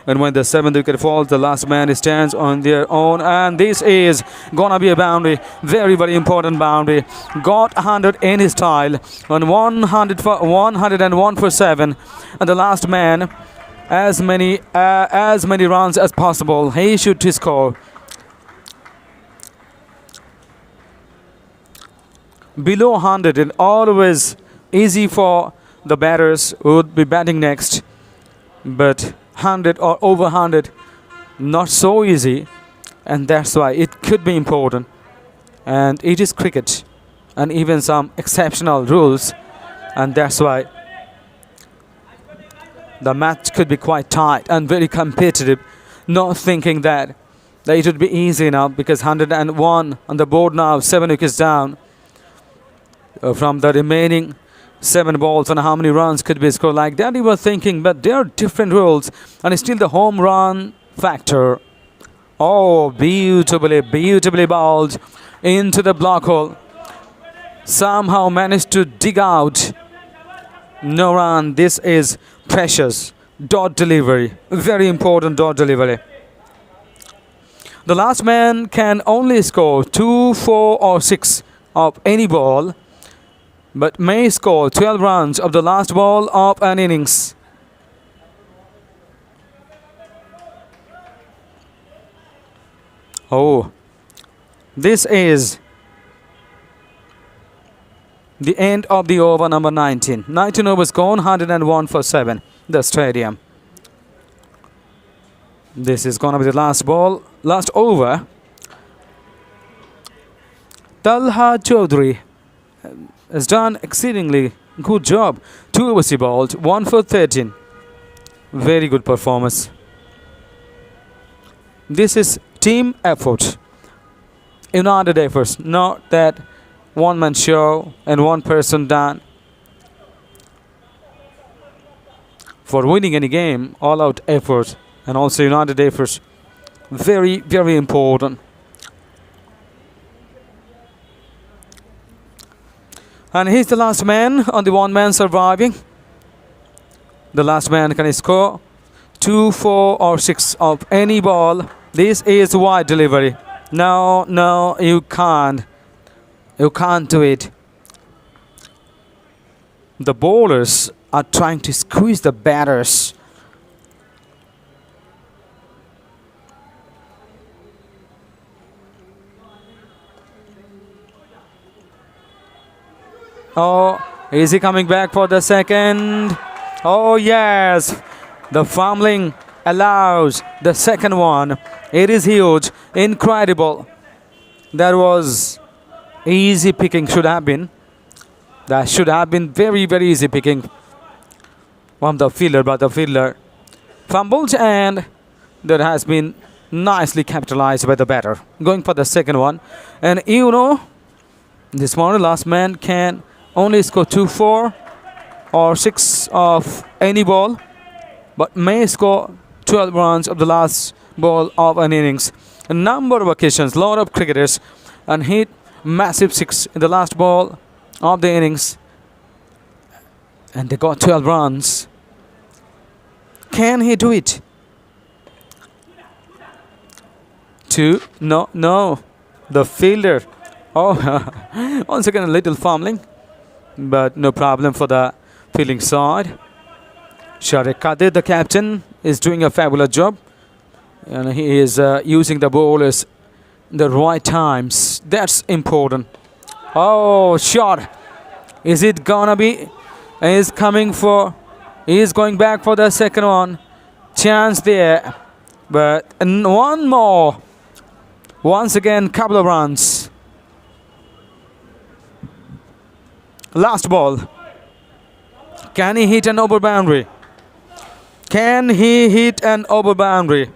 And when the 7th wicket falls, the last man stands on their own. And this is gonna be a boundary. Very, very important boundary. Got 100 in his style. On 101 for 7. And the last man, as many runs as possible. He should score. Below 100 and always easy for the batters who would be batting next. But 100 or over 100, not so easy, and that's why it could be important. And it is cricket, and even some exceptional rules, and that's why the match could be quite tight and very competitive. Not thinking that it would be easy enough because 101 on the board now, 7 wickets down from the remaining 7 balls, and how many runs could be scored like that you were thinking, but there are different rules, and still the home run factor. Oh, beautifully bowled into the block hole. Somehow managed to dig out. No run. This is precious. Dot delivery. Very important dot delivery. The last man can only score 2, 4 or 6 of any ball, but may score 12 runs of the last ball of an innings. Oh, this is the end of the over number 19. 19 overs gone, 101 for 7. The stadium. This is going to be the last ball, last over. Talha Chaudhary has done exceedingly good job. 2 overs he bowled, 1 for 13. Very good performance. This is team effort. United efforts, not that one-man show and one person done. For winning any game, all-out effort and also united efforts, very, very important. And he's the last man on the one-man surviving. The last man can score 2, 4 or 6 of any ball. This is wide delivery. No, no, you can't. You can't do it. The bowlers are trying to squeeze the batters. Oh, is he coming back for the second? Oh, yes. The fumbling allows the second one. It is huge, incredible. That was easy picking, should have been. That should have been very, very easy picking from the fielder, but the fielder fumbled and that has been nicely capitalized by the batter. Going for the second one. And you know, this morning last man can only score 2, 4 or 6 of any ball, but may score 12 runs of the last ball of an innings. A number of occasions, lot of cricketers and hit massive 6 in the last ball of the innings, and they got 12 runs. Can he do it? 2, no, the fielder. Oh, once again a little fumbling, but no problem for the fielding side. Sharik Kadir, the captain, is doing a fabulous job, and he is using the bowlers the right times. That's important. Oh, shot. Is it gonna be? He's coming for. He's going back for the second one. Chance there, but one more. Once again, couple of runs. Last ball. Can he hit an over boundary? Can he hit an over boundary?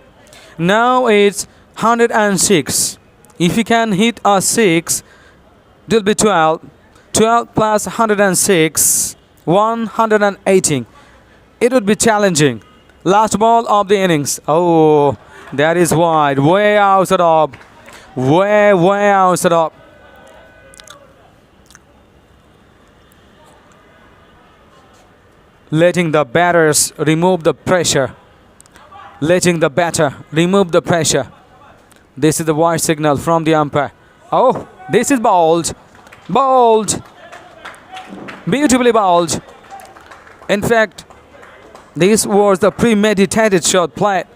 Now it's 106. If he can hit a 6, it will be 12. 12 plus 106, 118. It would be challenging. Last ball of the innings. Oh, that is wide. Way outside of. Way outside of. Letting the batters remove the pressure. Letting the batter remove the pressure. This is the wide signal from the umpire. Oh, this is bowled. Bowled. Beautifully bowled. In fact, this was the premeditated shot played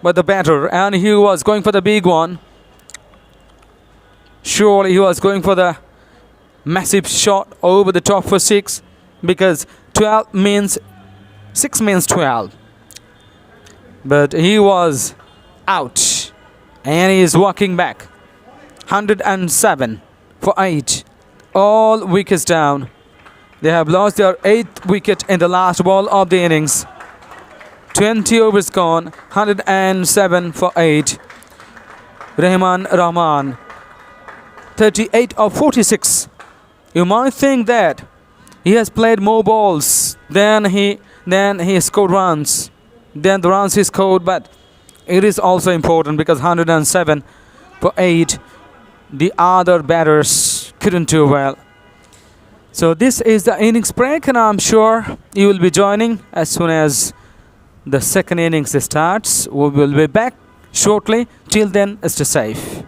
by the batter, and he was going for the big one. Surely he was going for the massive shot over the top for 6, because 12 means 6 means 12. But he was out, and he is walking back. 107 for 8. All wickets down. They have lost their 8th wicket in the last ball of the innings. 20 overs gone, 107 for 8. Rahman, 38 of 46. You might think that he has played more balls than he scored runs, than the runs he scored, but it is also important because 107 for 8. The other batters couldn't do well. So this is the innings break, and I'm sure you will be joining as soon as the second innings starts. We will be back shortly. Till then, stay safe.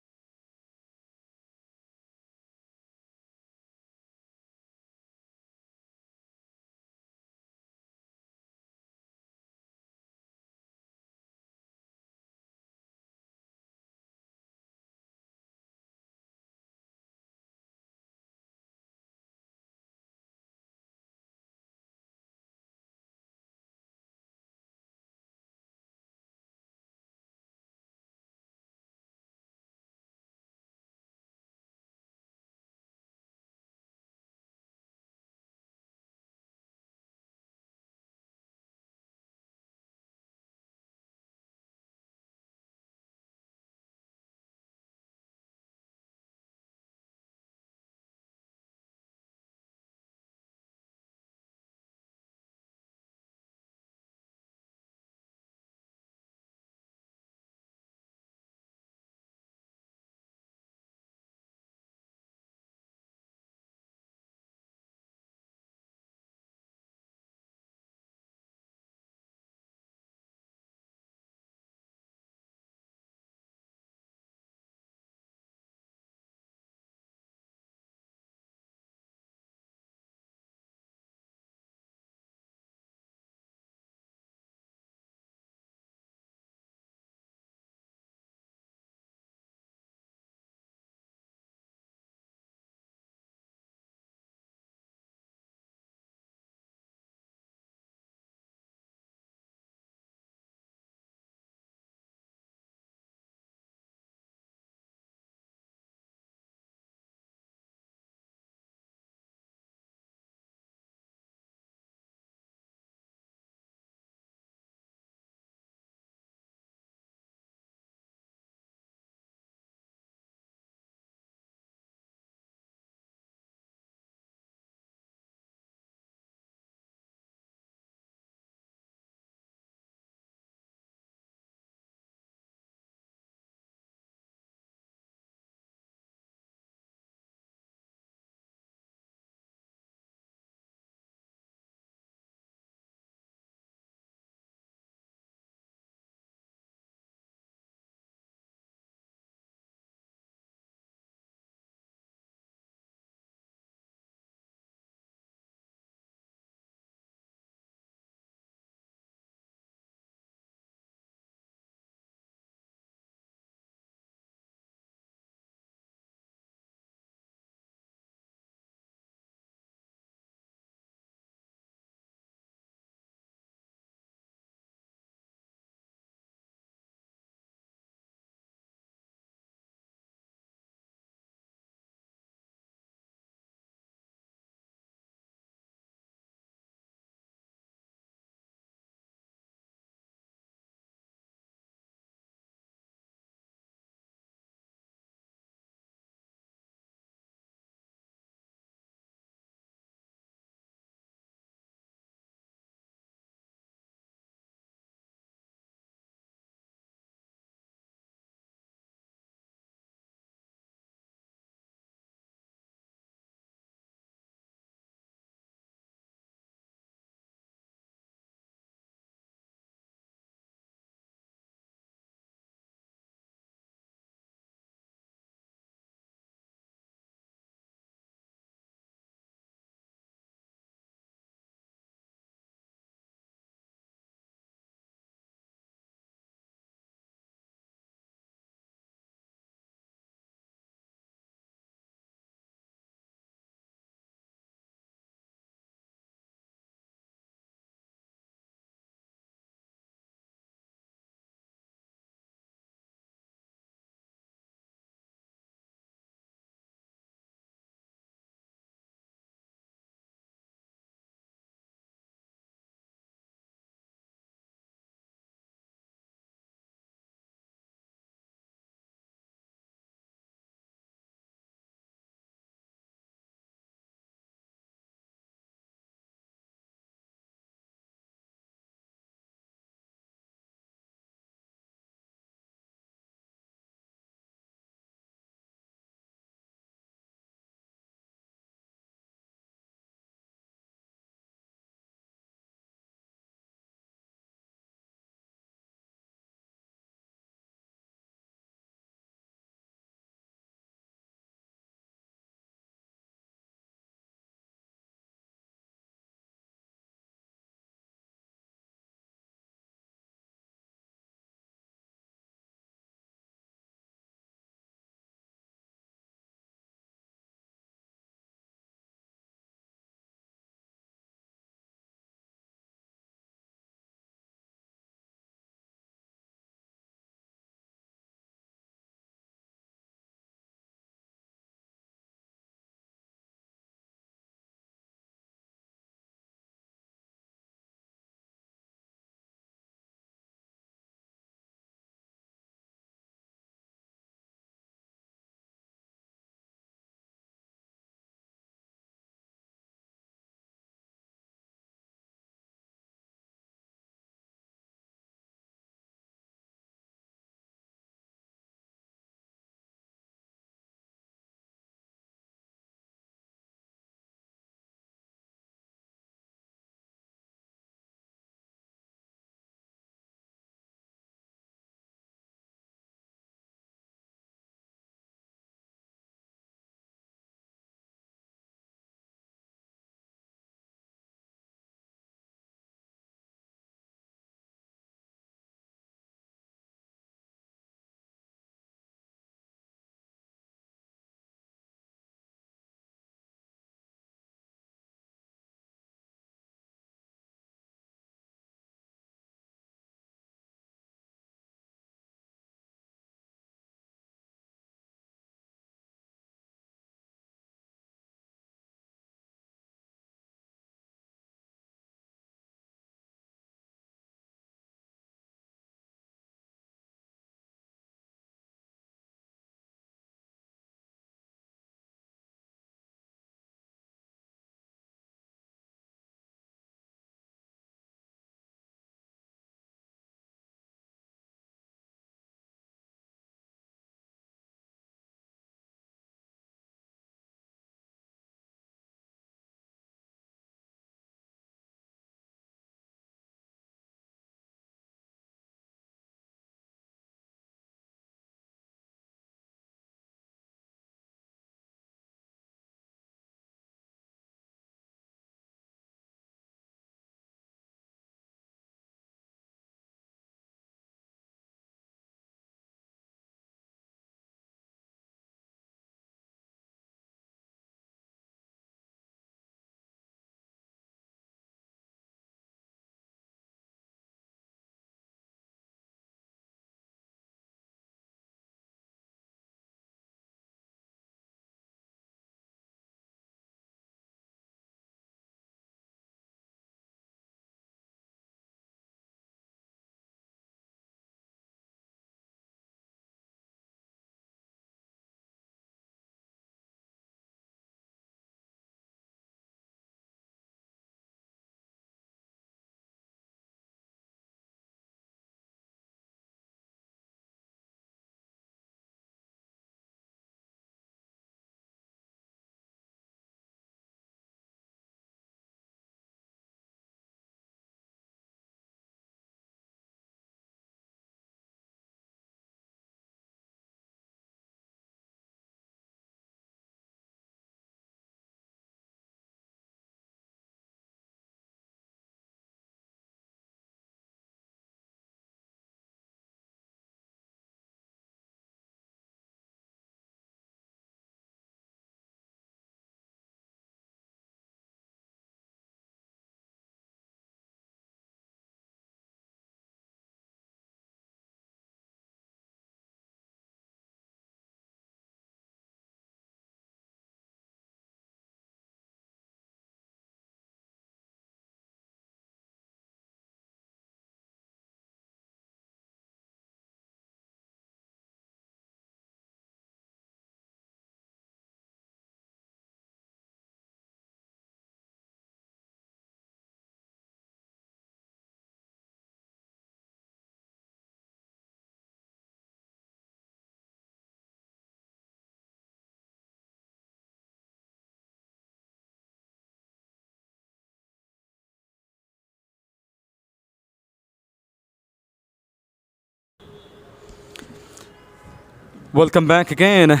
Welcome back again.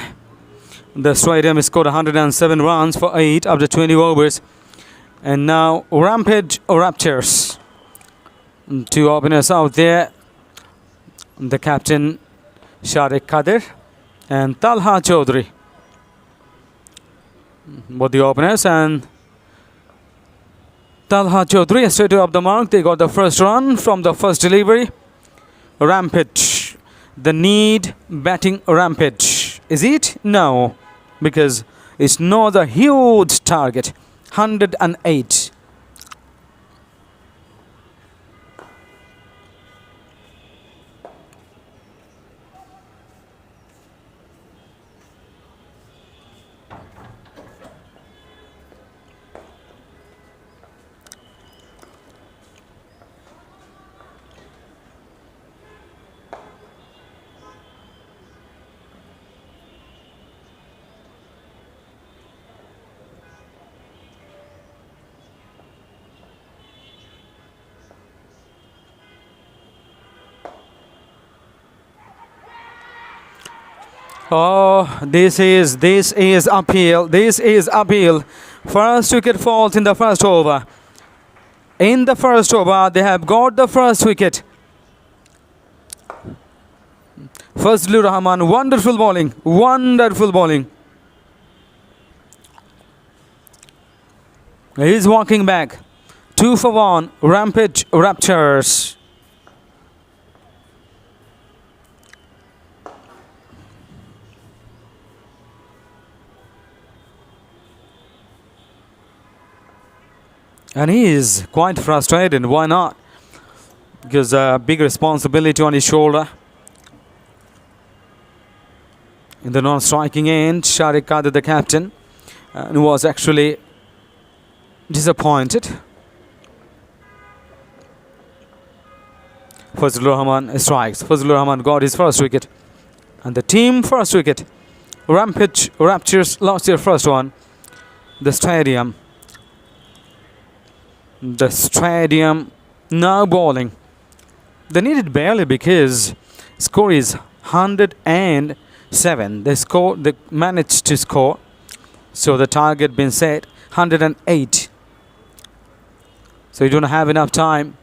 The stadium scored 107 runs for 8 after 20 overs. And now Rampage Raptors. Two openers out there. The captain Sharik Kadir and Talha Chaudhary. Both the openers, and Talha Chaudhary straight up the mark. They got the first run from the first delivery. Rampage. The need batting Rampage. Is it? No. Because it's not a huge target. 108. Oh, this is uphill. This is uphill. First wicket falls in the first over. In the first over, they have got the first wicket. Fazlur Rahman, wonderful bowling. Wonderful bowling. He's walking back. 2 for 1. Rampage Raptors. And he is quite frustrated. Why not? Because a big responsibility on his shoulder. In the non-striking end, Sharik Kadir, the captain, was actually disappointed. Fazlur Rahman strikes. Fazlur Rahman got his first wicket. And the team first wicket. Rampage Raptors lost their first one. The stadium now bowling. They need it barely because score is 107. They managed to score. So the target been set 108. So you don't have enough time.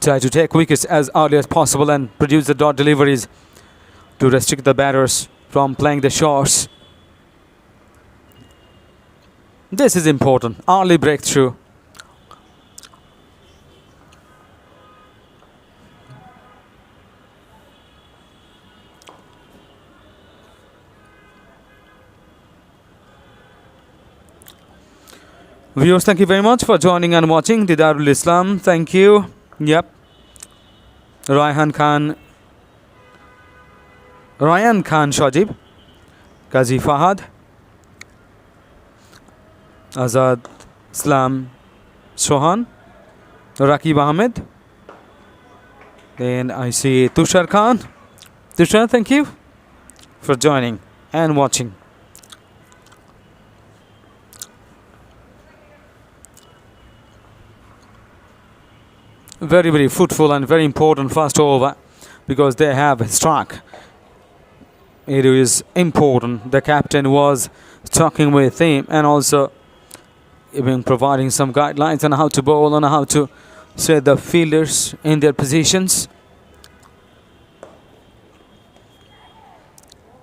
Try to take wickets as early as possible and produce the dot deliveries to restrict the batters from playing the shots. This is important. Early breakthrough. Viewers, thank you very much for joining and watching Didarul Islam. Thank you. Yep. Ryan Khan Shajib. Qazi Fahad. Azad Islam Sohan. Rakib Ahmed. Then I see Tushar Khan. Tushar, thank you for joining and watching. Very, very fruitful and very important first over because they have struck. It is important. The captain was talking with him and also even providing some guidelines on how to bowl and how to set the fielders in their positions.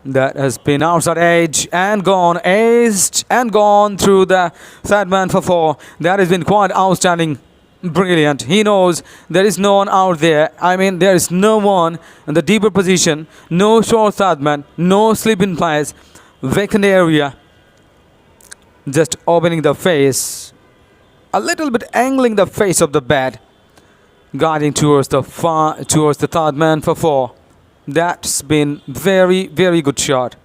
That has been outside edge and gone, aced and gone through the third man for 4. That has been quite outstanding. Brilliant. He knows there is no one out there. I mean, there is no one in the deeper position. No short third man. No sleeping players. Vacant area. Just opening the face. A little bit angling the face of the bat. Guiding towards the third man for 4. That's been very, very good shot.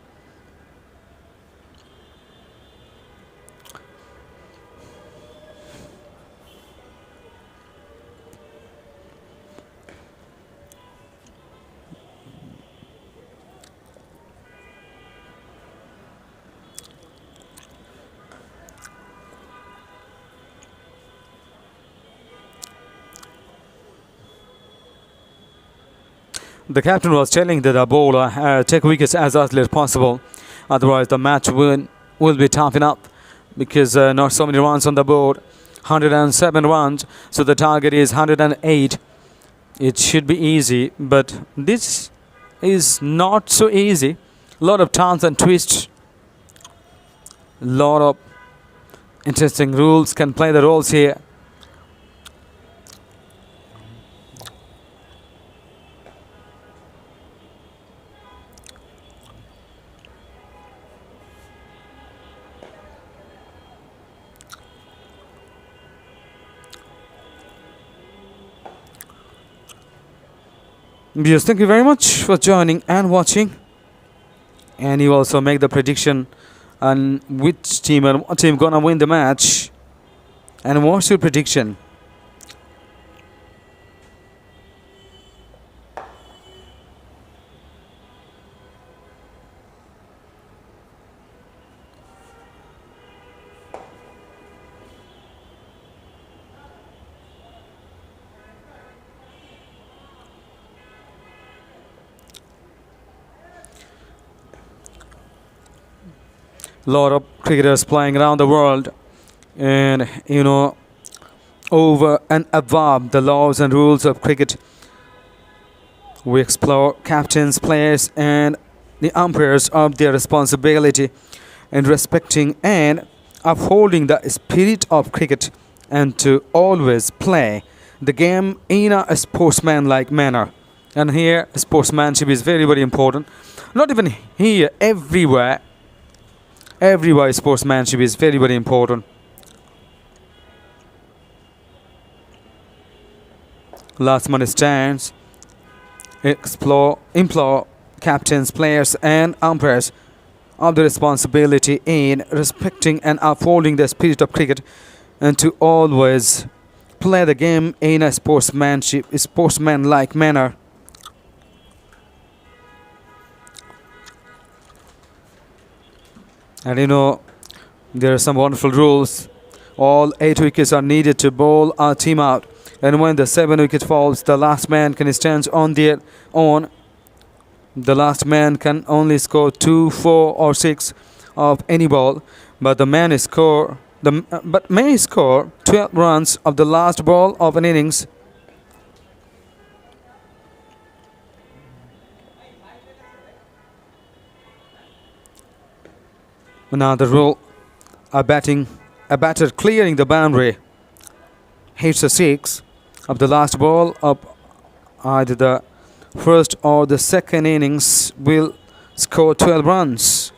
The captain was telling the bowler, take wickets as early as possible. Otherwise, the match will be tough enough because not so many runs on the board. 107 runs, so the target is 108. It should be easy, but this is not so easy. Lot of turns and twists. Lot of interesting rules can play the roles here. Yes, thank you very much for joining and watching. And you also make the prediction on which team and what team gonna win the match. And what's your prediction? Lot of cricketers playing around the world, and over and above the laws and rules of cricket, we explore captains, players and the umpires of their responsibility in respecting and upholding the spirit of cricket, and to always play the game in a sportsmanlike manner. And here sportsmanship is very, very important. Not even here, everywhere sportsmanship is very, very important. Last man stands. Implore captains, players and umpires of the responsibility in respecting and upholding the spirit of cricket, and to always play the game in a sportsmanlike manner. And there are some wonderful rules. All 8 wickets are needed to bowl our team out. And when the 7th wicket falls, the last man can stand on their own. The last man can only score 2, 4 or 6 of any ball. But may score 12 runs of the last ball of an innings. Another rule, a batter clearing the boundary hits a 6 of the last ball of either the first or the second innings will score 12 runs.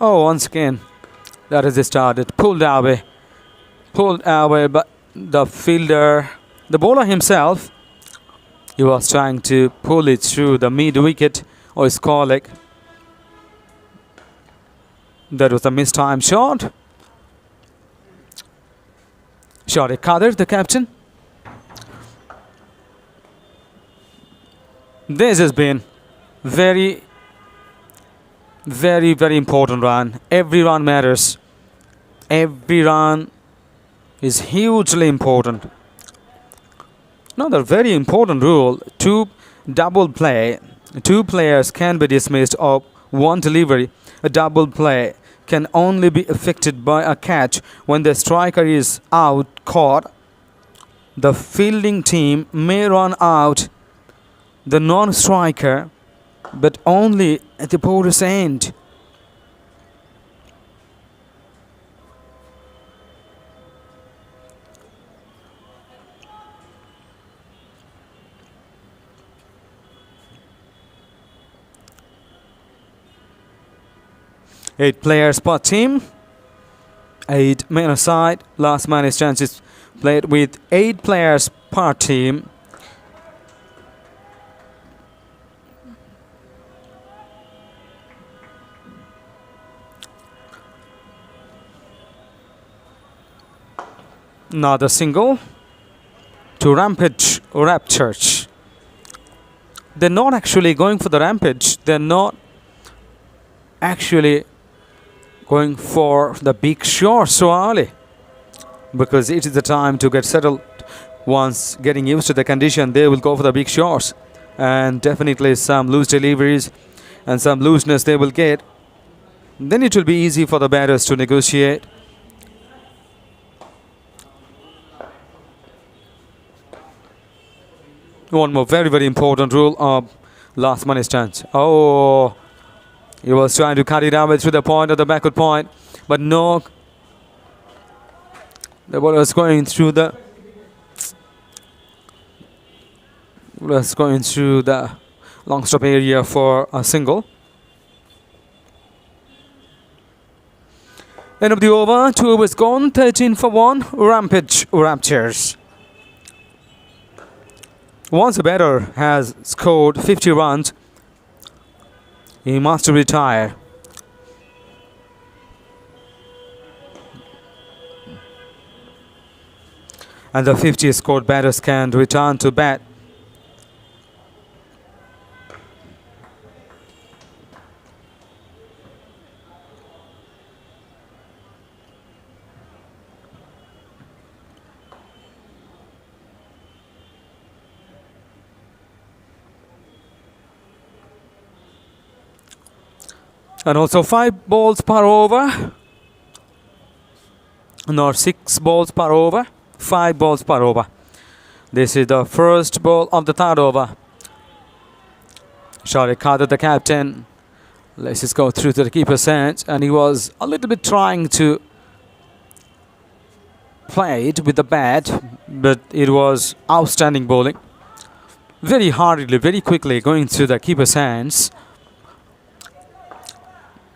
Once again, that is started. Pulled away, but the fielder, the bowler himself, he was trying to pull it through the mid-wicket or score leg. That was a mistimed shot. Shot Kadir, the captain. This has been very, very, very important run. Every run matters. Every run is hugely important. Another very important rule, double play. 2 players can be dismissed of 1 delivery. A double play can only be effected by a catch when the striker is out caught. The fielding team may run out the non-striker, but only at the bowler's end. Eight players per team, 8 men aside. Last man chances played with 8 players per team. Another single to Rampage Raptors. They're not actually going for the Rampage. They're not actually going for the big shot so early. because it is the time to get settled. Once getting used to the condition, they will go for the big shots, and definitely some loose deliveries and some looseness they will get. Then it will be easy for the batters to negotiate. One more very, very important rule of last man stance. Oh, he was trying to cut it away through the point of the backward point, but no. The ball was going through the long stop area for a single. End of the over, 2 overs gone, 13 for 1, Rampage Raptors. Once a batter has scored 50 runs, he must retire. And the 50 scored batters can return to bat. And also 5 balls per over, not 6 balls per over, 5 balls per over. This is the first ball of the third over. Shot Khader, the captain, let's just go through to the keeper's hands, and he was a little bit trying to play it with the bat, but it was outstanding bowling. Very hurriedly, very quickly going through the keeper's hands.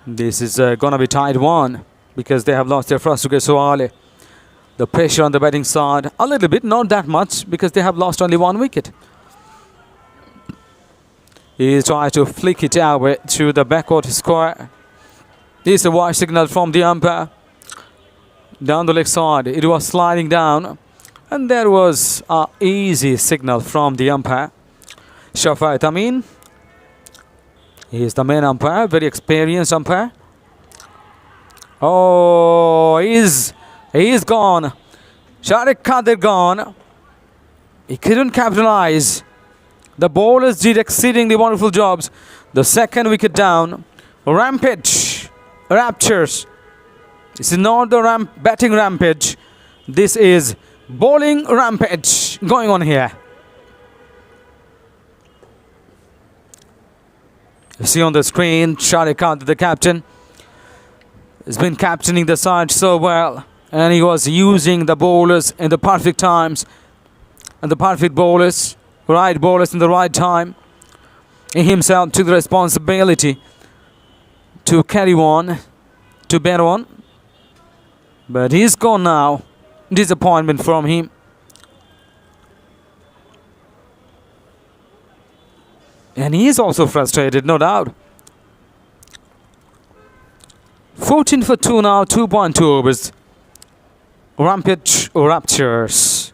This is gonna be tied 1 because they have lost their first wicket so early. The pressure on the batting side a little bit, not that much, because they have lost only 1 wicket. He tries to flick it away through the backward square. This is a wide signal from the umpire. Down the leg side, it was sliding down, and there was an easy signal from the umpire. Shafat Amin. He is the main umpire, very experienced umpire. Oh, he's gone. Shariq Khader gone. He couldn't capitalize. The bowlers did exceedingly wonderful jobs. The second wicket down. Rampage Raptors. This is not the batting rampage. This is bowling rampage going on here. You see on the screen, Shariq Khader, the captain, has been captaining the side so well, and he was using the bowlers in the perfect times and the perfect bowlers, right bowlers in the right time. He himself took the responsibility to carry on, to bet on, but he's gone now. Disappointment from him. And he is also frustrated, no doubt. 14 for 2 now, 2.2 overs. Rampage Raptors.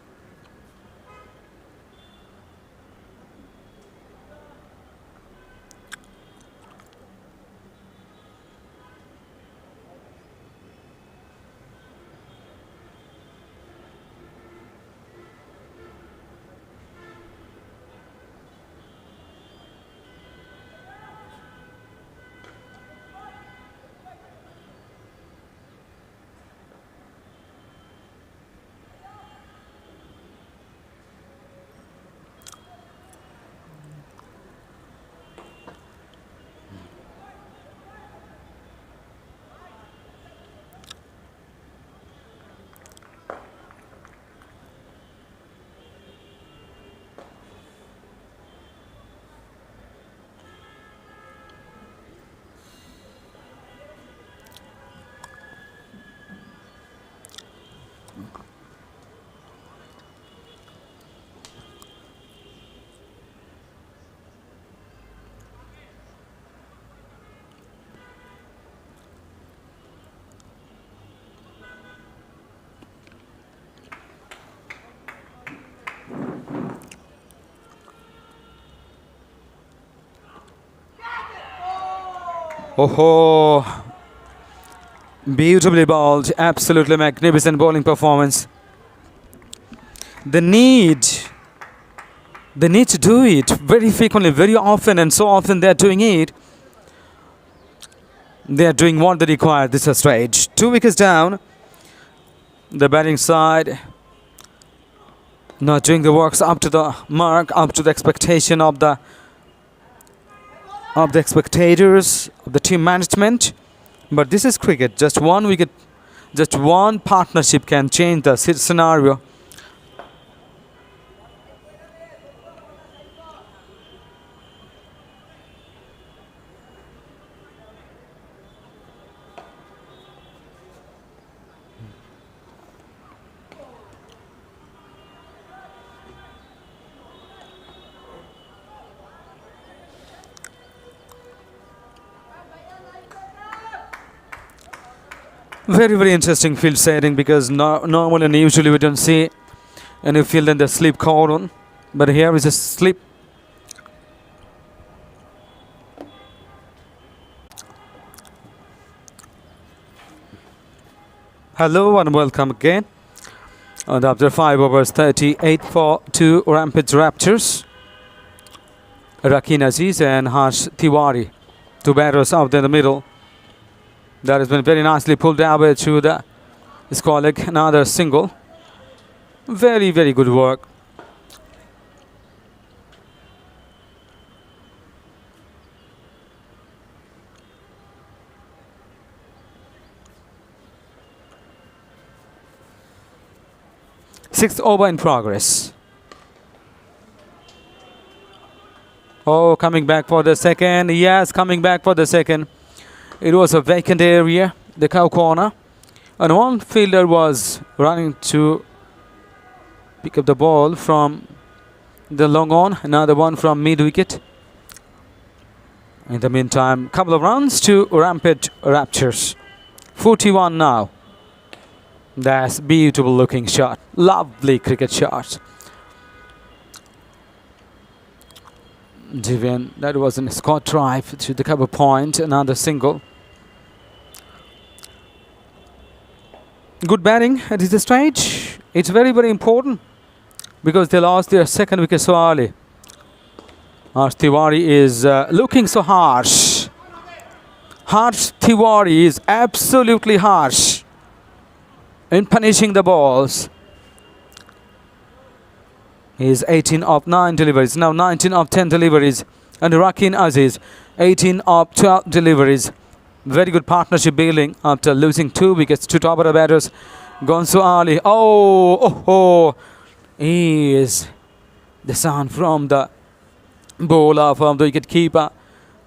Oh, Beautifully bowled. Absolutely magnificent bowling performance. They need to do it very frequently, very often, and so often they're doing it. They're doing what they require. This is stage. 2 wickets down. The batting side not doing the works up to the mark, up to the expectation of the spectators, of the team management. But this is cricket. Just one wicket, just one partnership can change the scenario. Very, very interesting field setting, because normally and usually we don't see any field in the slip cordon, but here is a slip. Hello and welcome again. And after 5 overs, 38 for 2 Rampage Raptors. Rakeen Aziz and Harsh Tiwari, 2 batters out in the middle. That has been very nicely pulled away to the score leg. Another single. Very, very good work. Sixth over in progress. Oh, coming back for the second. Yes, coming back for the second. It was a vacant area, the cow corner, and one fielder was running to pick up the ball from the long on, another one from mid wicket. In the meantime, couple of runs to Rampage Raptors. 41 now. That's beautiful looking shot. Lovely cricket shot. Divian, that was a Scott drive to the cover point, another single. Good batting at this stage. It's very, very important, because they lost their second wicket so early. Harsh Tiwari is looking so harsh. Harsh Tiwari is absolutely harsh in punishing the balls. He is 18 of 9 deliveries. Now 19 of 10 deliveries. And Rakeen Aziz, 18 of 12 deliveries. Very good partnership bailing after losing 2 wickets to top order batters. Gonzo Ali. Oh. He is the sound from the bowler, from the wicket keeper,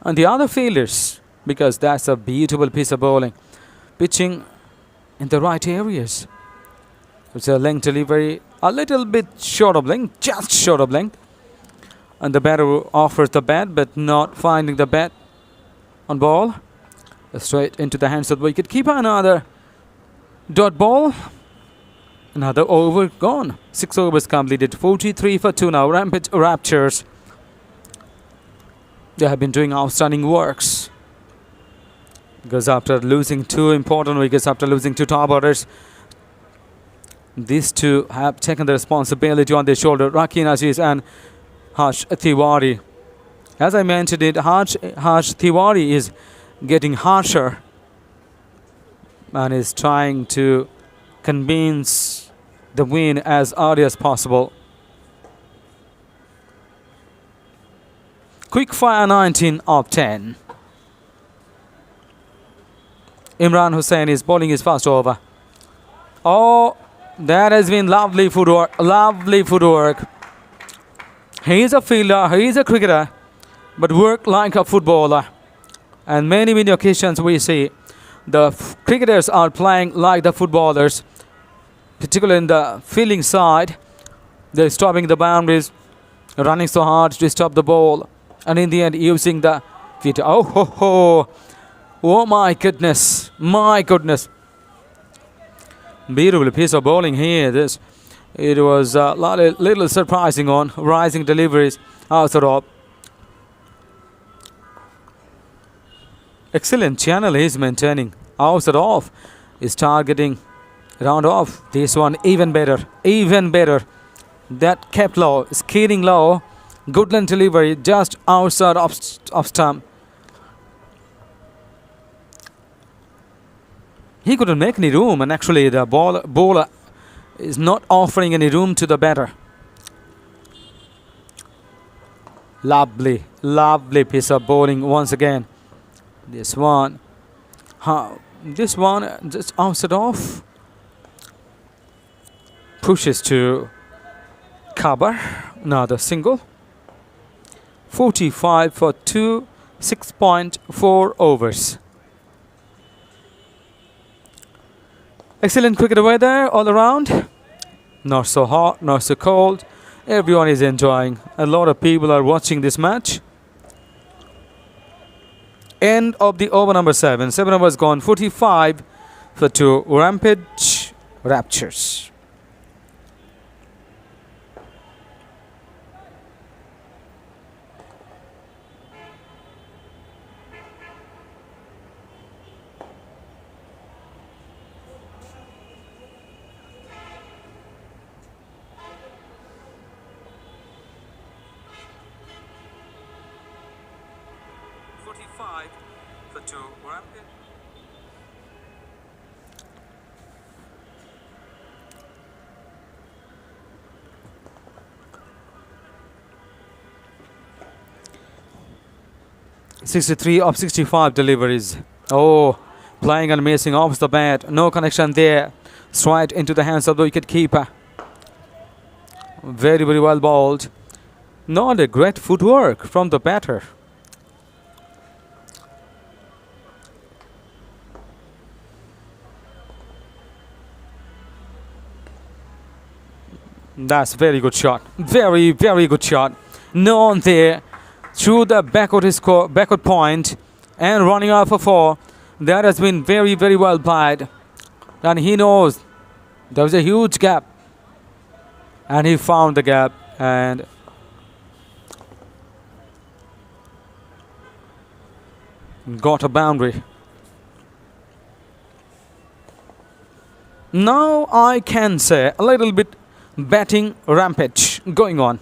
and the other fielders, because that's a beautiful piece of bowling. Pitching in the right areas. It's a length delivery, a little bit short of length, just short of length. And the batter offers the bat, but not finding the bat on ball. Straight into the hands of the wicket keeper. Another dot ball. Another over gone. 6 overs completed. 43 for 2 now. Rampage Raptors. They have been doing outstanding works, because after losing 2 important wickets, after losing 2 top orders, these 2 have taken the responsibility on their shoulder. Rakeen Aziz and Harsh Tiwari. As I mentioned it, Harsh Tiwari is getting harsher and is trying to convince the win as early as possible. Quick fire, 19 of 10. Imran Hussain is bowling his first over. Oh, that has been lovely footwork. Lovely footwork. He is a fielder, he is a cricketer, but work like a footballer. And many, many occasions we see the cricketers are playing like the footballers, particularly in the fielding side. They're stopping the boundaries, running so hard to stop the ball, and in the end using the feet. Oh my goodness, my goodness. Beautiful piece of bowling here. It was a little surprising on rising deliveries outside of. Excellent channel he is maintaining. outside off. Is targeting round off. This one even better. Even better. That kept low. Skating low. Good length delivery just outside of stump. He couldn't make any room, and actually the bowler is not offering any room to the batter. Lovely, lovely piece of bowling once again. This one, this one just outside off. Pushes to cover. Another single. 45 for 2, 6.4 overs. Excellent cricket weather all around. Not so hot, not so cold. Everyone is enjoying. A lot of people are watching this match. End of the over number 7. 7 overs gone. 45 for 2. Rampage Raptors. For 2 Rampage. .63 of 65 deliveries. Oh, playing and missing off the bat. No connection there. Straight into the hands of the wicket keeper. Very, very well bowled. Not a great footwork from the batter. That's very good shot. Very, very good shot. No one there. Through the backward point and running out for 4. That has been very, very well played. And he knows there was a huge gap. And he found the gap and got a boundary. Now I can say a little bit batting rampage going on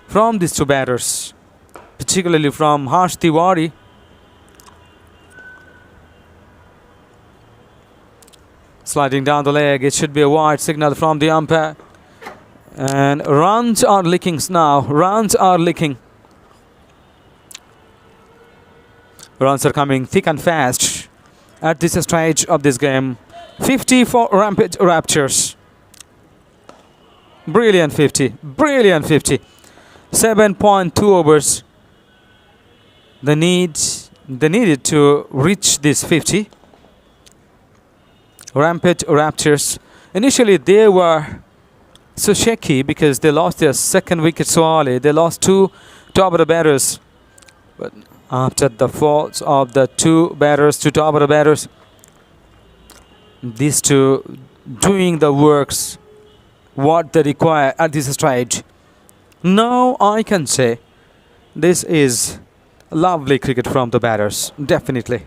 from these two batters, particularly from Harsh Tiwari. Sliding down the leg, it should be a wide signal from the umpire. And runs are licking now. Runs are licking. Runs are coming thick and fast at this stage of this game. 50 for Rampage Raptors. Brilliant 50. Brilliant 50. 7.2 overs. They needed to reach this 50. Rampage Raptors. Initially they were so shaky because they lost their second wicket so early. They lost 2 top order batters. But after the faults of the 2 batters, 2 top order batters, these 2 doing the works what they require at this stage. Now I can say this is lovely cricket from the batters, definitely.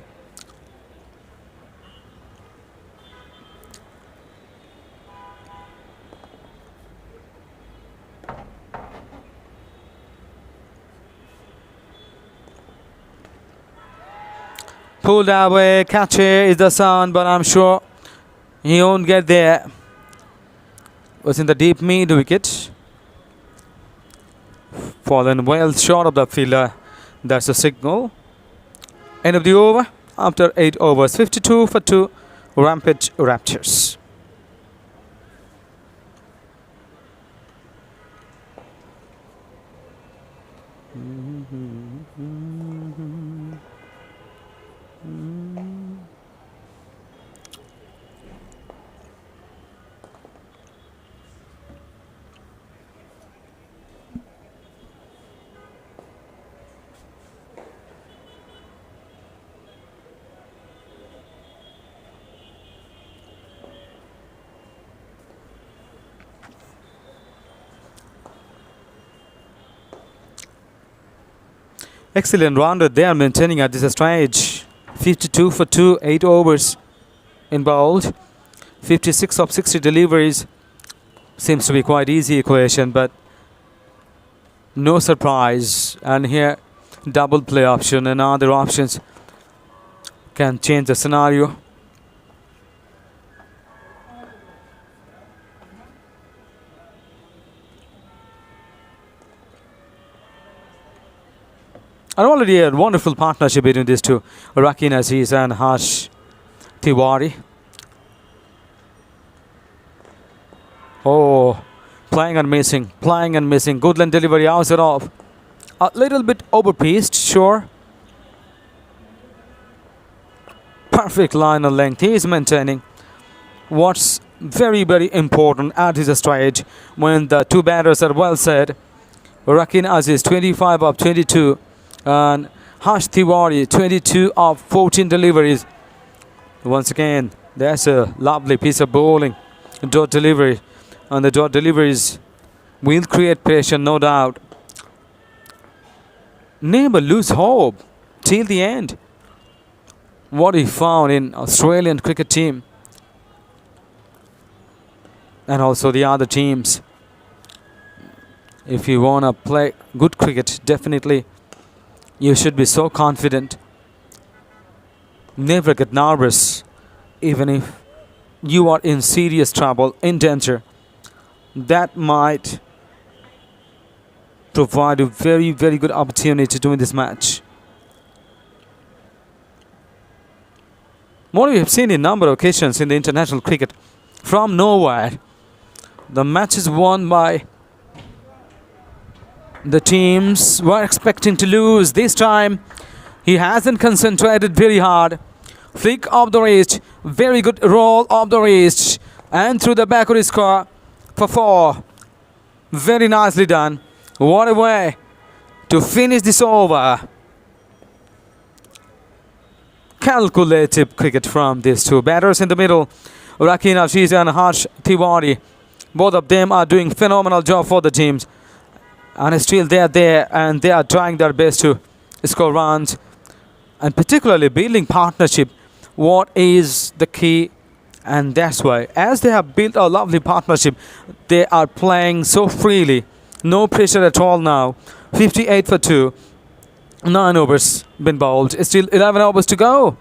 Pulled away, catcher is the sun, but I'm sure he won't get there. Was in the deep mid wicket. Fallen well short of the fielder. That's the signal. End of the over after 8 overs. 52 for 2. Rampage Raptors. Excellent rounder they are maintaining at this stage. 52 for 2, 8 overs in bowled. 56 of 60 deliveries. Seems to be quite easy equation, but no surprise. And here, double play option and other options can change the scenario. And already a wonderful partnership between these two, Rakeen Aziz and Harsh Tiwari. Oh, playing and missing. Good line delivery, hours it off. A little bit overpaced, sure. Perfect line of length he is maintaining. What's very, very important at this stage when the two batters are well set. Rakeen Aziz 25 of 22 and Harsh Tiwari 22 of 14 deliveries. Once again, that's a lovely piece of bowling. Dot delivery. And the dot deliveries will create pressure, no doubt. Never lose hope till the end. What he found in Australian cricket team and also the other teams. If you want to play good cricket, definitely you should be so confident. Never get nervous, even if you are in serious trouble, in danger. That might provide a very, very good opportunity to win this match. What we have seen in a number of occasions in the international cricket, from nowhere, the match is won by the teams were expecting to lose. This time, he hasn't concentrated very hard. Flick of the wrist, very good roll of the wrist, and through the backward score for 4. Very nicely done. What a way to finish this over. Calculative cricket from these two batters in the middle. Rakeen Aziz and Harsh Tiwari. Both of them are doing phenomenal job for the teams. And still they are there and they are trying their best to score runs. And particularly building partnership. What is the key? And that's why, as they have built a lovely partnership, they are playing so freely. No pressure at all now. 58 for 2. 9 overs been bowled. Still 11 overs to go.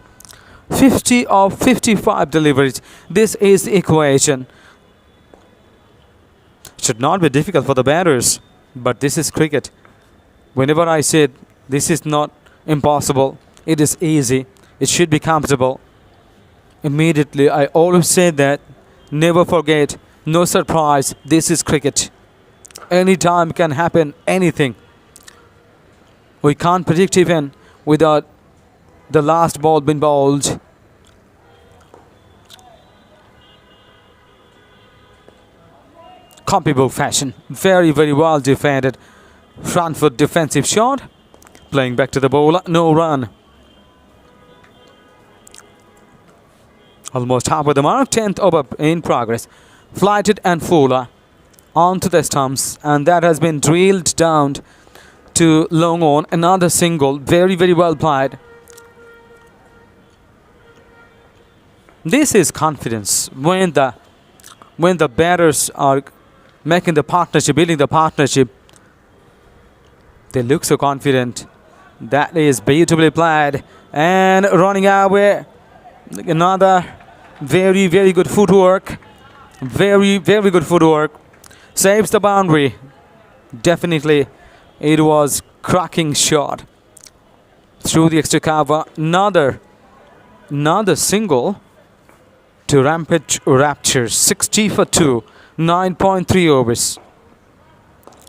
50 of 55 deliveries. This is the equation. Should not be difficult for the batters. But this is cricket. Whenever I said this is not impossible, it is easy. It should be comfortable. Immediately, I always say that. Never forget. No surprise. This is cricket. Anytime can happen anything. We can't predict even without the last ball being bowled. Comparable fashion. Very, very well defended. Front foot defensive shot. Playing back to the bowler. No run. Almost half of the mark. 10th over in progress. Flighted and Fuller onto the stumps. And that has been drilled down to long on. Another single. Very, very well played. This is confidence. When the batters are making the partnership, building the partnership, they look so confident. That is beautifully played. And running away. Another very, very good footwork. Very, very good footwork. Saves the boundary. Definitely, it was cracking shot. Through the extra cover. Another single to Rampage Raptors. 60 for 2. 9.3 overs.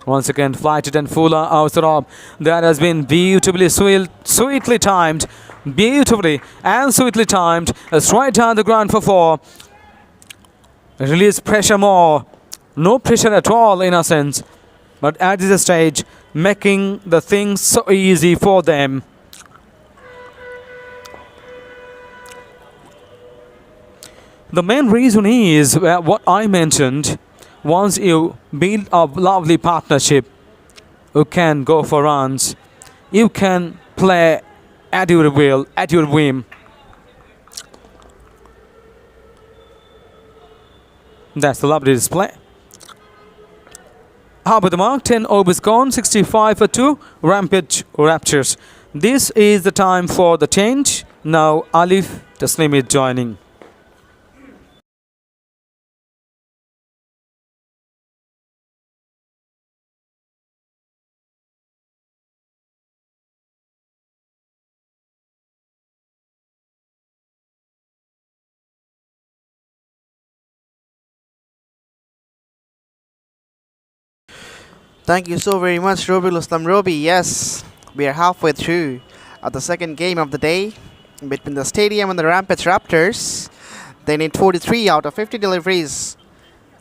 Once again, Flighted and Fuller out of. That has been beautifully sweetly timed. Beautifully and sweetly timed. Straight down the ground for 4. Release pressure more. No pressure at all in a sense. But at this stage, making the things so easy for them. The main reason is what I mentioned. Once you build a lovely partnership, you can go for runs. You can play at your will, at your whim. That's a lovely display. How about the mark? 10 overs gone, 65 for 2. Rampage Raptors. This is the time for the change. Now Alif Taslim is joining. Thank you so very much, Robil Islam Robi. Yes, we are halfway through the second game of the day between the Stadium and the Rampage Raptors. They need 43 out of 50 deliveries.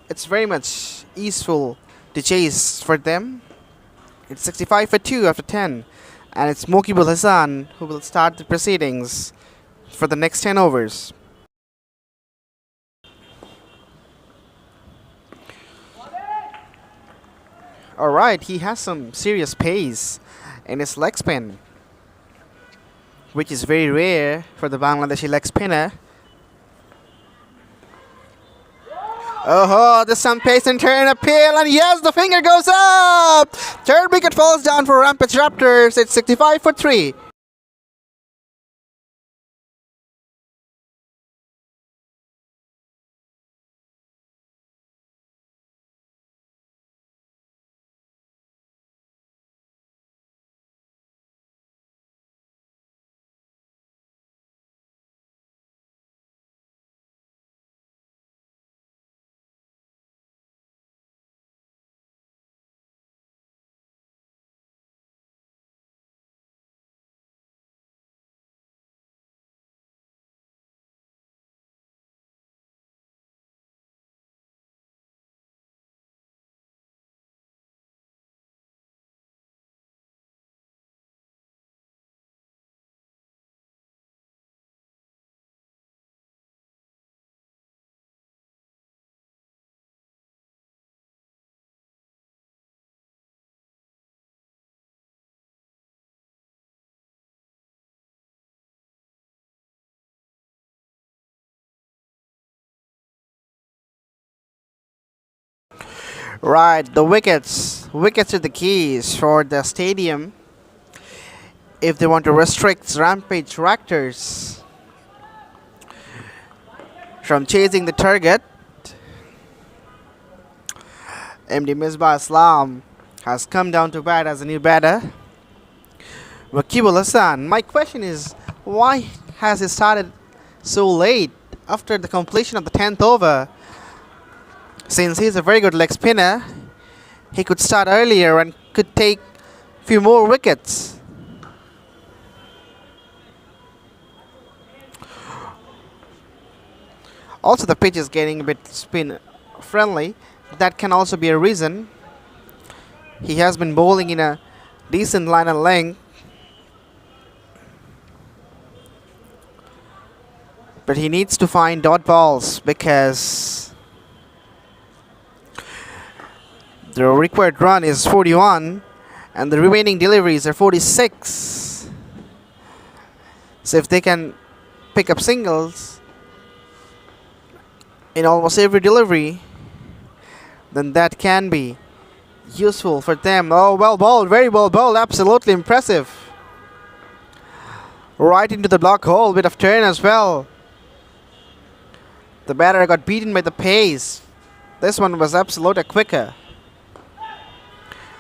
It's very much easeful to chase for them. It's 65 for 2 after 10. And it's Mokibul Hassan who will start the proceedings for the next 10 overs. Alright, he has some serious pace in his leg spin, which is very rare for the Bangladeshi leg spinner. Oh, there's some pace and turn appeal, and yes, the finger goes up! Third wicket falls down for Rampage Raptors. It's 65 for 3. Right, the wickets. Wickets are the keys for the Stadium if they want to restrict Rampage Raptors from chasing the target. MD Misbah Islam has come down to bat as a new batter. Rakibul Hassan. My question is, why has he started so late after the completion of the 10th over? Since he's a very good leg spinner, he could start earlier and could take a few more wickets. Also, the pitch is getting a bit spin friendly. That can also be a reason. He has been bowling in a decent line and length, but he needs to find dot balls because the required run is 41 and the remaining deliveries are 46. So if they can pick up singles in almost every delivery, then that can be useful for them. Oh, well bowled, very well bowled, absolutely impressive. Right into the block hole, bit of turn as well. The batter got beaten by the pace. This one was absolutely quicker.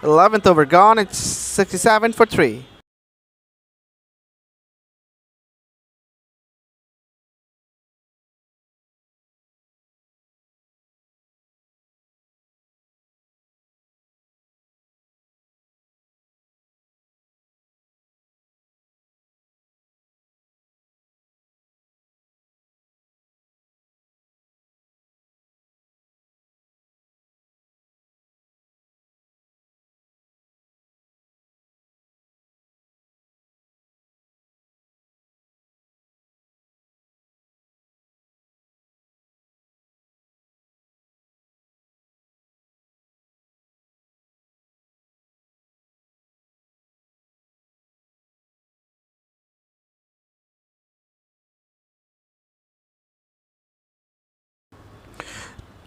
11th over gone, it's 67 for 3.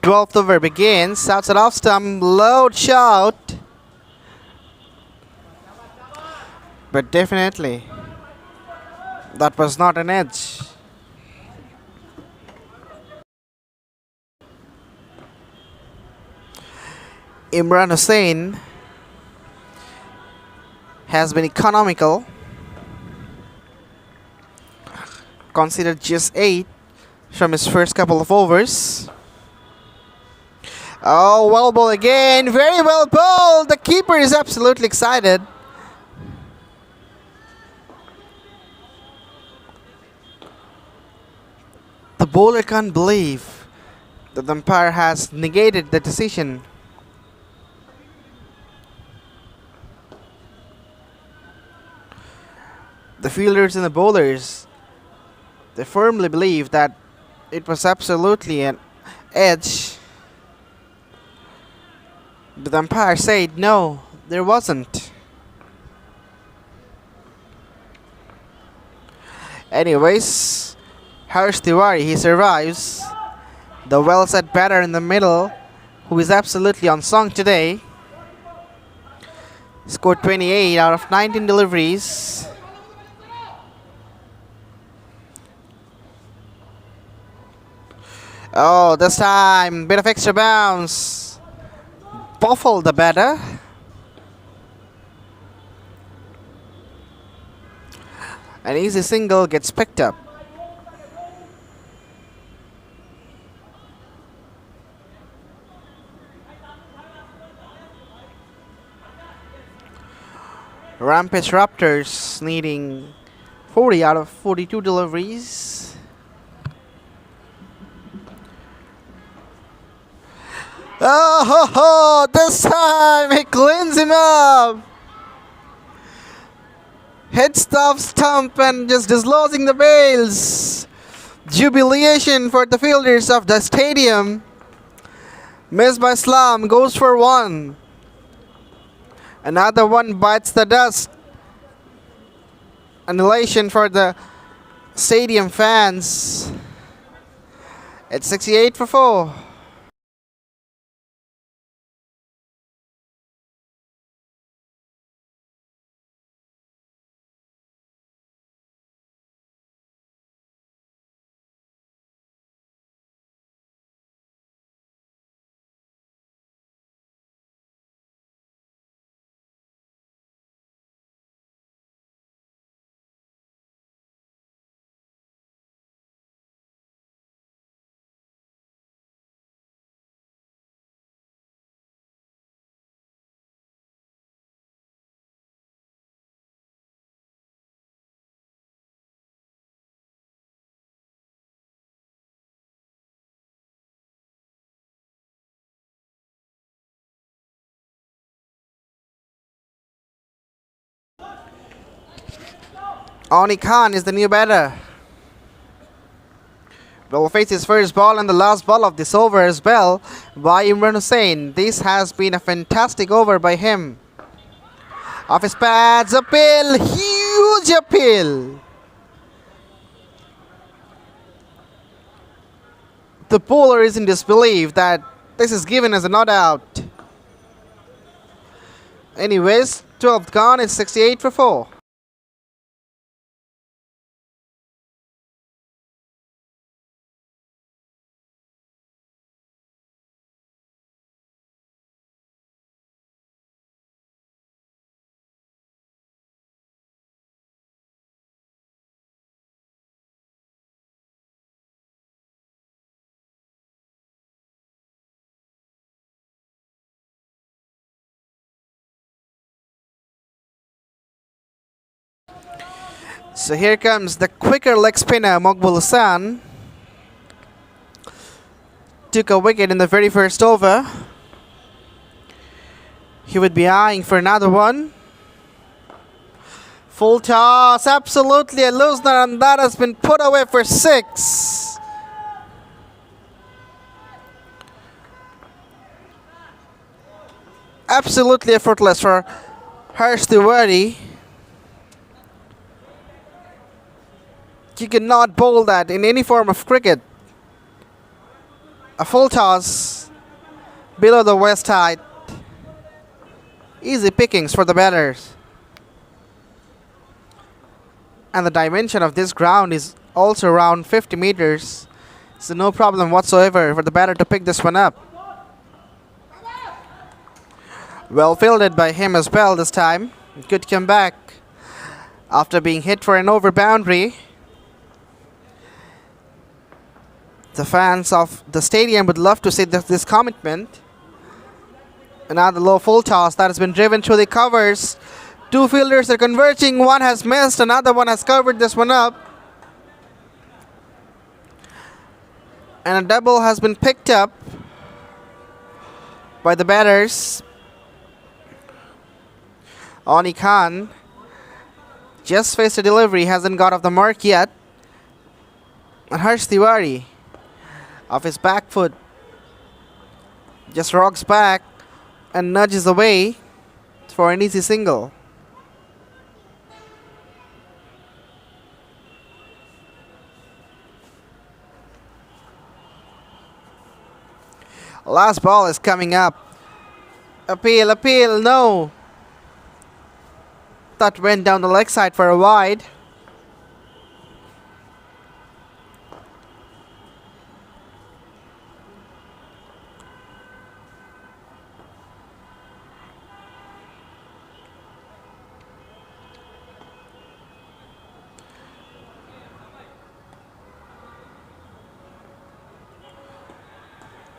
12th over begins. Outside off stump, loud shot. But definitely, that was not an edge. Imran Hussain has been economical. Considered just 8 from his first couple of overs. Oh, well ball again. Very well bowled. The keeper is absolutely excited. The bowler can't believe that the umpire has negated the decision. The fielders and the bowlers, they firmly believe that it was absolutely an edge. But the umpire said no, there wasn't. Anyways, Harsh Tiwari, he survives. The well-set batter in the middle, who is absolutely unsung today. Scored 28 out of 19 deliveries. Oh, this time, bit of extra bounce. Buffled the batter. An easy single gets picked up. Rampage Raptors needing 40 out of 42 deliveries. Oh, ho, ho, this time he cleans him up. Head stuff stump and just dislodging the bails. Jubilation for the fielders of the stadium. Missed by Slam, goes for 1. Another one bites the dust. An elation for the stadium fans. It's 68 for 4. Oni Khan is the new batter. Will face his first ball and the last ball of this over as well by Imran Hussain. This has been a fantastic over by him. Off his pads, appeal, huge appeal. The bowler is in disbelief that this is given as a not out. Anyways, 12th gone, it's 68 for 4. So here comes the quicker leg spinner Mokbul Hassan. Took a wicket in the very first over. He would be eyeing for another one. Full toss, absolutely a loosener, and that has been put away for 6. Absolutely effortless for Harsh Tiwari. You cannot bowl that in any form of cricket. A full toss below the west height. Easy pickings for the batters. And the dimension of this ground is also around 50 meters. So no problem whatsoever for the batter to pick this one up. Well fielded by him as well this time. Good comeback after being hit for an over boundary. The fans of the stadium would love to see this commitment. Another low full toss that has been driven through the covers. Two fielders are converging. One has missed. Another one has covered this one up. And a double has been picked up by the batters. Oni Khan just faced a delivery. Hasn't got off the mark yet. And Harsh Tiwari off his back foot just rocks back and nudges away for an easy single. Last ball is coming up. Appeal, appeal, no. That went down the leg side for a wide.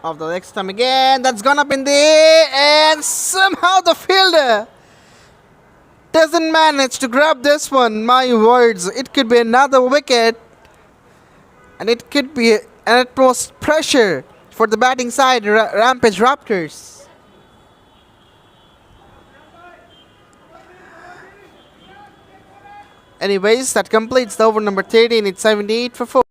Of the leg stump again. That's gone up in the air, and somehow the fielder doesn't manage to grab this one. My words, it could be another wicket, and it could be an utmost pressure for the batting side, Rampage Raptors. Anyways, that completes the over number 13. It's 78 for 4.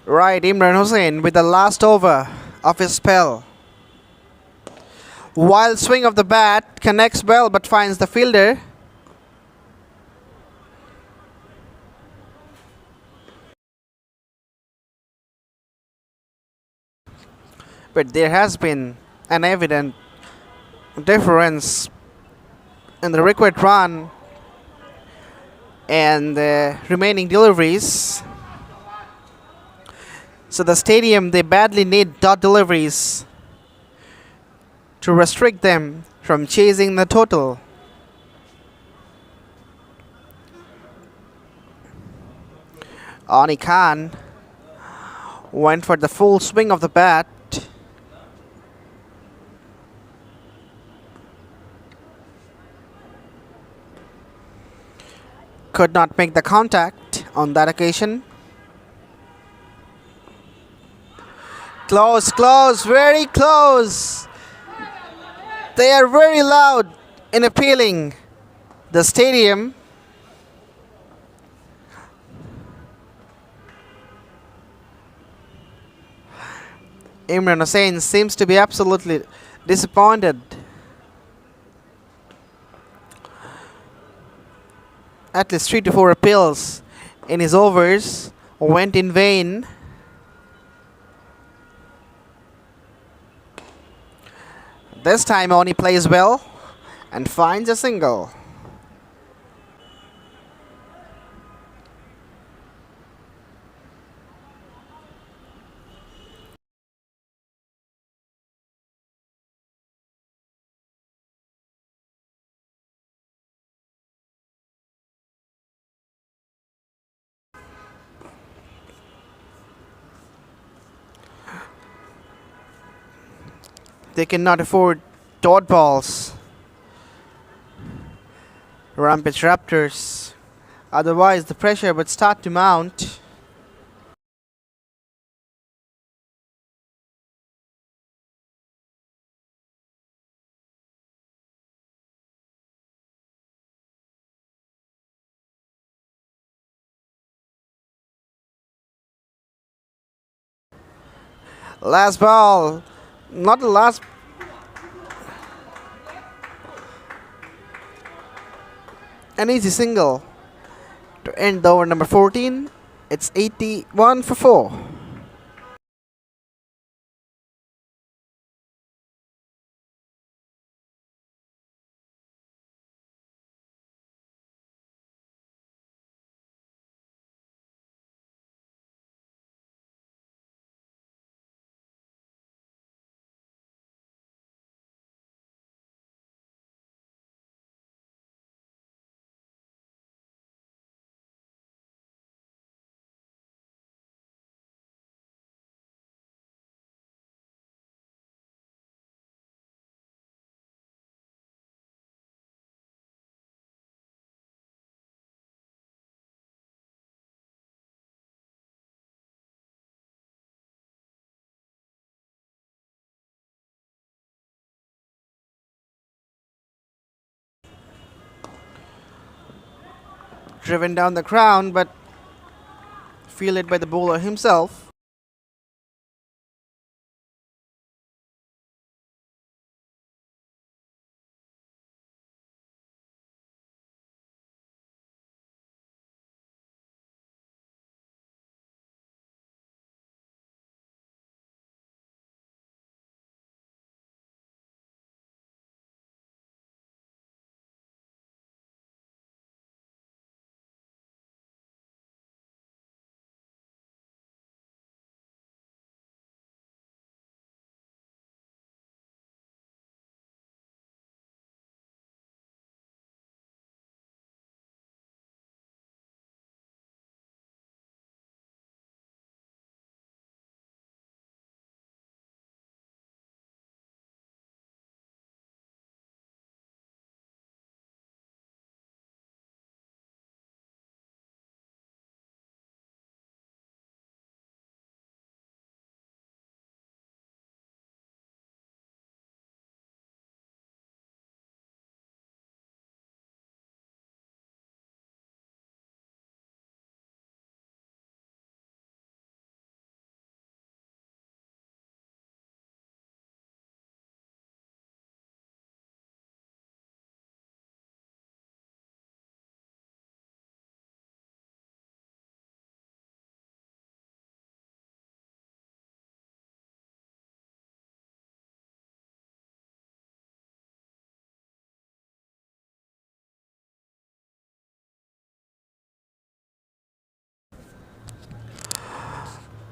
Right, Imran Hussain with the last over of his spell. Wild swing of the bat, connects well but finds the fielder. But there has been an evident difference in the required run and the remaining deliveries. So the stadium, they badly need dot deliveries to restrict them from chasing the total. Ani Khan went for the full swing of the bat. Could not make the contact on that occasion. Close, close, very close. They are very loud in appealing the stadium. Imran Hussain seems to be absolutely disappointed. At least 3 to 4 appeals in his overs went in vain. This time Oni plays well and finds a single. They cannot afford dot balls. Rampage Raptors. Otherwise, the pressure would start to mount. Last ball. Not the last. An easy single. To end the over number 14, it's 81 for 4. Driven down the crown, but fielded by the bowler himself.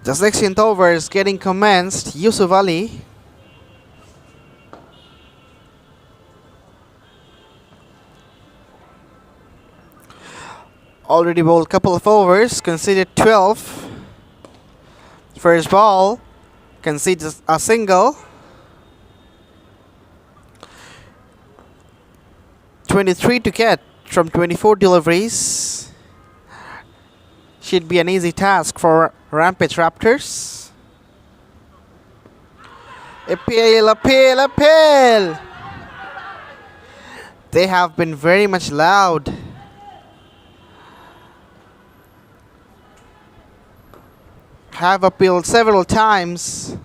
The 16th over is getting commenced. Yusuf Ali. Already bowled couple of overs, conceded 12. First ball, concedes a single. 23 to get from 24 deliveries. Should be an easy task for Rampage Raptors. Appeal. They have been very much loud. Have appealed several times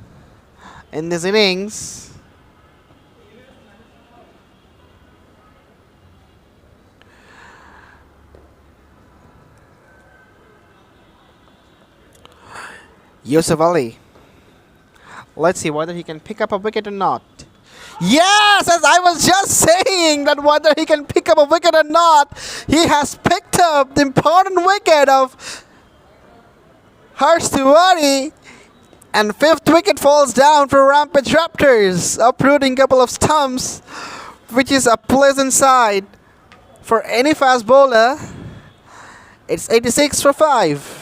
in this innings. Yusuf Ali. Let's see whether he can pick up a wicket or not. Yes, as I was just saying that whether he can pick up a wicket or not, he has picked up the important wicket of Harsh Tiwari, and fifth wicket falls down for Rampage Raptors, uprooting couple of stumps, which is a pleasant sight for any fast bowler. It's 86 for 5.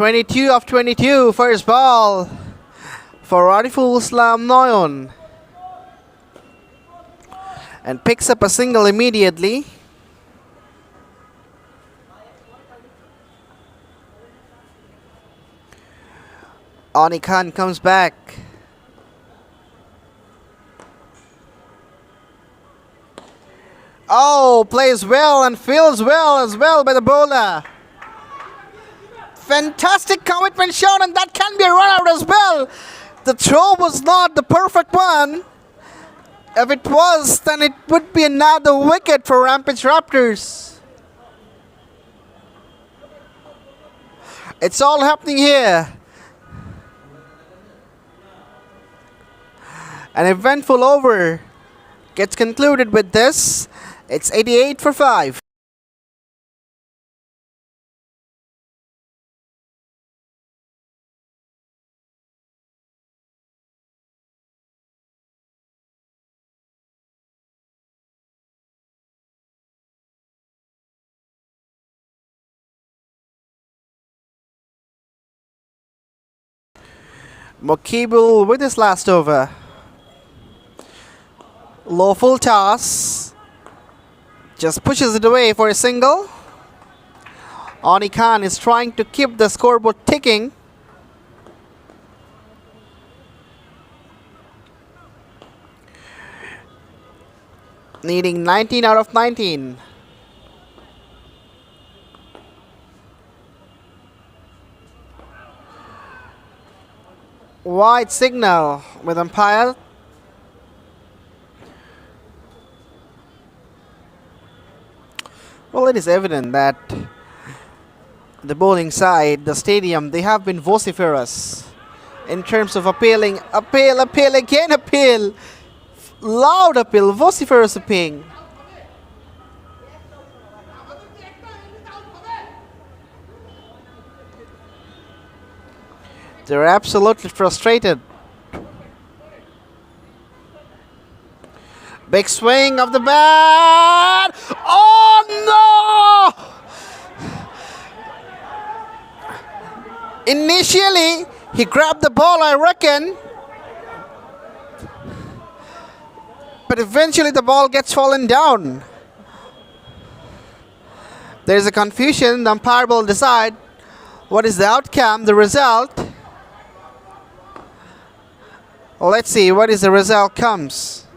22 of 22, first ball for Ariful Islam Noyon. And picks up a single immediately. Ani Khan comes back. Oh, plays well and feels well as well by the bowler. Fantastic commitment shot, and that can be a run out as well. The throw was not the perfect one. If it was, then it would be another wicket for Rampage Raptors. It's all happening here. An eventful over gets concluded with this. It's 88 for 5. Mokibul with his last over. Low full toss. Just pushes it away for a single. Ani Khan is trying to keep the scoreboard ticking. Needing 19 out of 19. Wide signal with umpire. Well, it is evident that the bowling side, the stadium, they have been vociferous in terms of appealing. Appeal, appeal, again appeal. Loud appeal, vociferous appeal. They're absolutely frustrated. Big swing of the bat. Oh no! Initially, he grabbed the ball, I reckon. But eventually the ball gets fallen down. There's a confusion. The umpire will decide what is the outcome, the result. Let's see what is the result comes.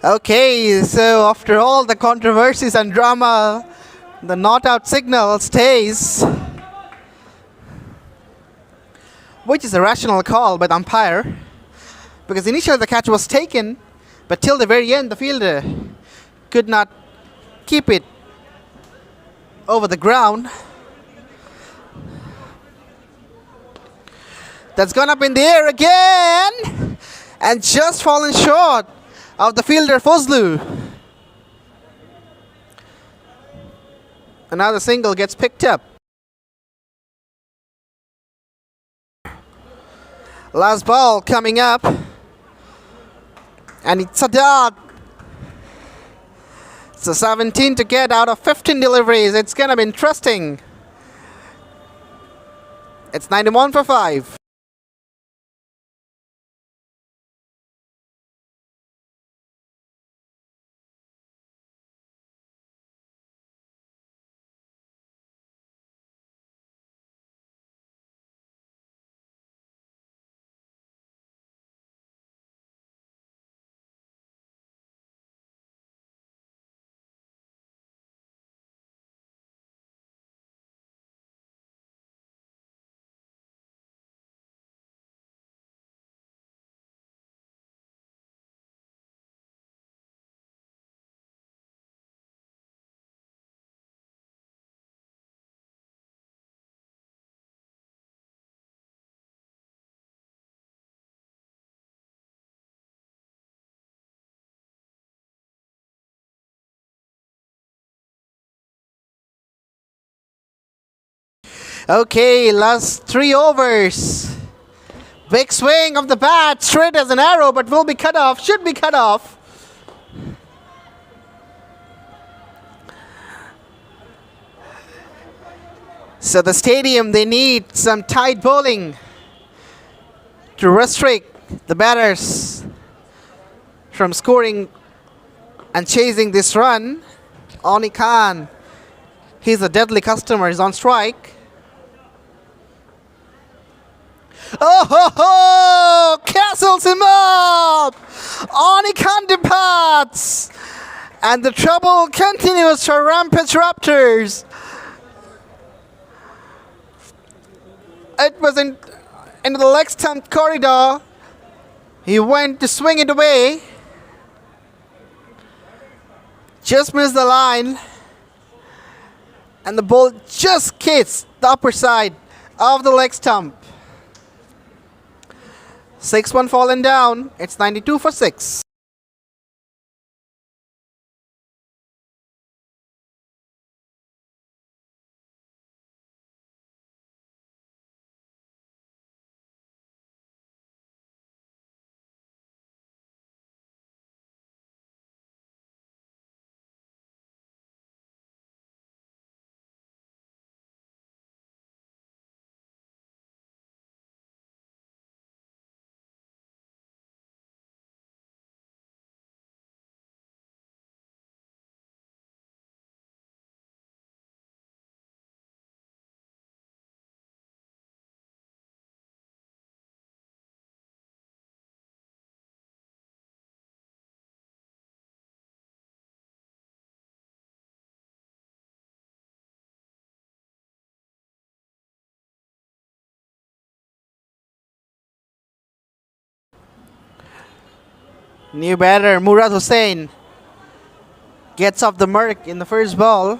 Okay, so after all the controversies and drama, the not out signal stays, which is a rational call by the umpire, because initially the catch was taken, but till the very end the fielder could not keep it over the ground. That's gone up in the air again and just fallen short of the fielder Fozlu. Another single gets picked up. Last ball coming up, and it's a dot. So 17 to get out of 15 deliveries. It's gonna be interesting. It's 91 for 5. Okay, last 3 overs. Big swing of the bat, straight as an arrow, but will be cut off, should be cut off. So the stadium, they need some tight bowling to restrict the batters from scoring and chasing this run. Oni Khan, he's a deadly customer, he's on strike. Oh ho ho! Castles him up! Oni Khan departs! And the trouble continues for Rampage Raptors. It was into the leg stump corridor. He went to swing it away. Just missed the line. And the ball just hits the upper side of the leg stump. 6-1 fallen down. It's 92 for 6. New batter Murad Hussain gets off the mark in the first ball.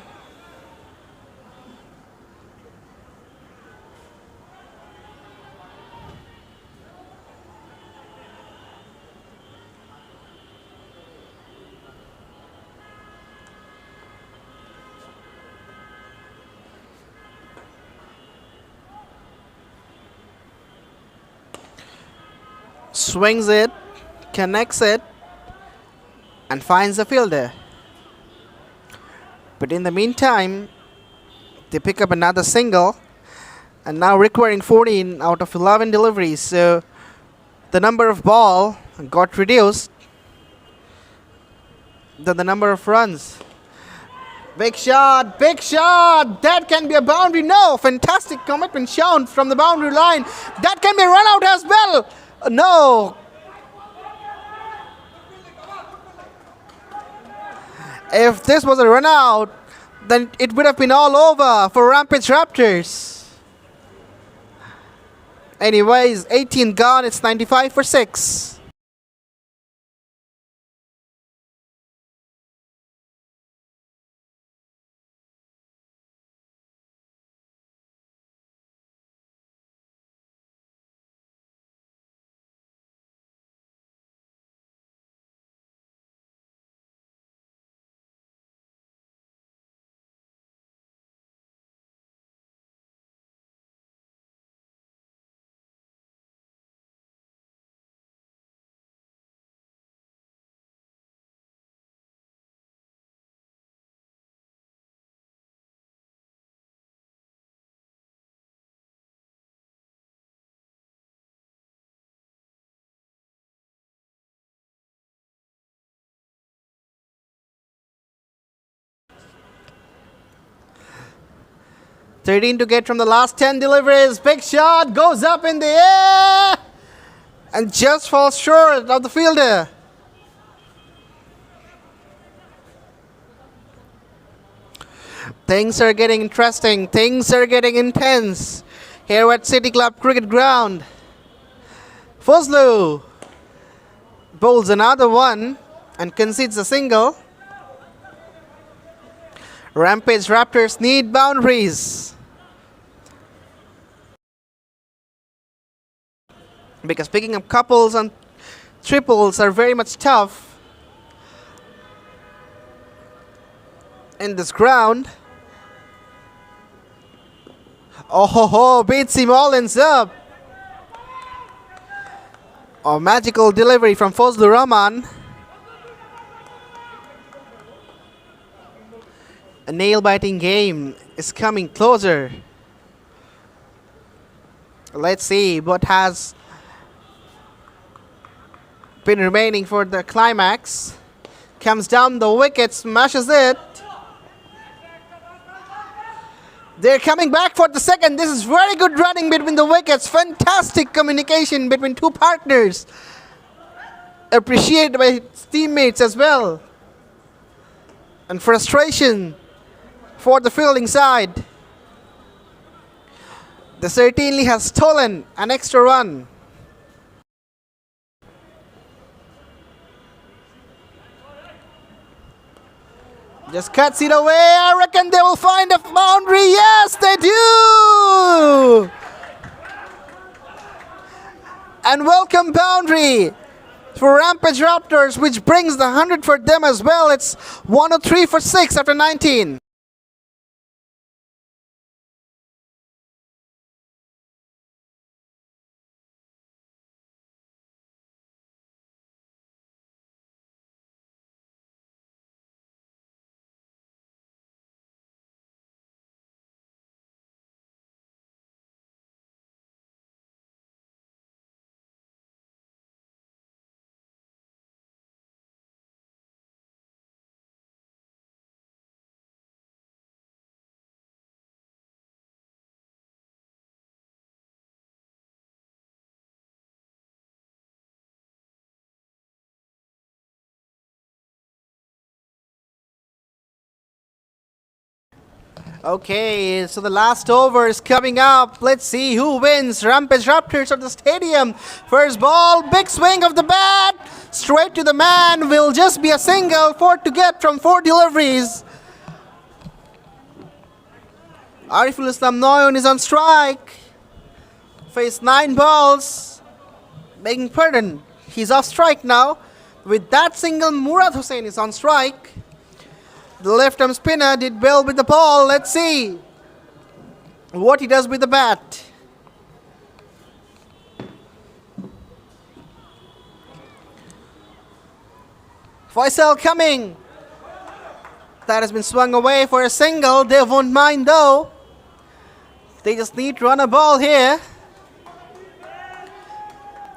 Swings it, connects it, and finds the fielder. But in the meantime, they pick up another single, and now requiring 14 out of 11 deliveries. So the number of ball got reduced than the number of runs. Big shot, big shot. That can be a boundary. No, fantastic commitment shown from the boundary line. That can be a run out as well. No. If this was a run out, then it would have been all over for Rampage Raptors. Anyways, 18 gone, it's 95 for 6. Thirteen to get from the last 10 deliveries. Big shot goes up in the air and just falls short of the fielder. Things are getting interesting. Things are getting intense here at City Club Cricket Ground. Fazlu bowls another one and concedes a single. Rampage Raptors need boundaries, because picking up couples and triples are very much tough in this ground. Oh ho ho, beats him all ends up. A magical delivery from Fazlur Rahman. A nail-biting game is coming closer. Let's see what has been remaining for the climax. Comes down the wicket, smashes it. They're coming back for the second. This is very good running between the wickets. Fantastic communication between two partners. Appreciated by his teammates as well. And frustration for the fielding side. They certainly has stolen an extra run. Just cuts it away. I reckon they will find a boundary. Yes, they do. And welcome boundary for Rampage Raptors, which brings the 100 for them as well. It's 103 for 6 after 19. Okay, so the last over is coming up. Let's see who wins. Rampage Raptors at the stadium. First ball, big swing of the bat. Straight to the man. Will just be a single. 4 to get from 4 deliveries. Ariful Islam Noyon is on strike. Faced 9 balls. Begging pardon. He's off strike now. With that single, Murad Hussain is on strike. The left-arm spinner did well with the ball. Let's see what he does with the bat. Faisal coming. That has been swung away for a single. They won't mind though. They just need to run a ball here.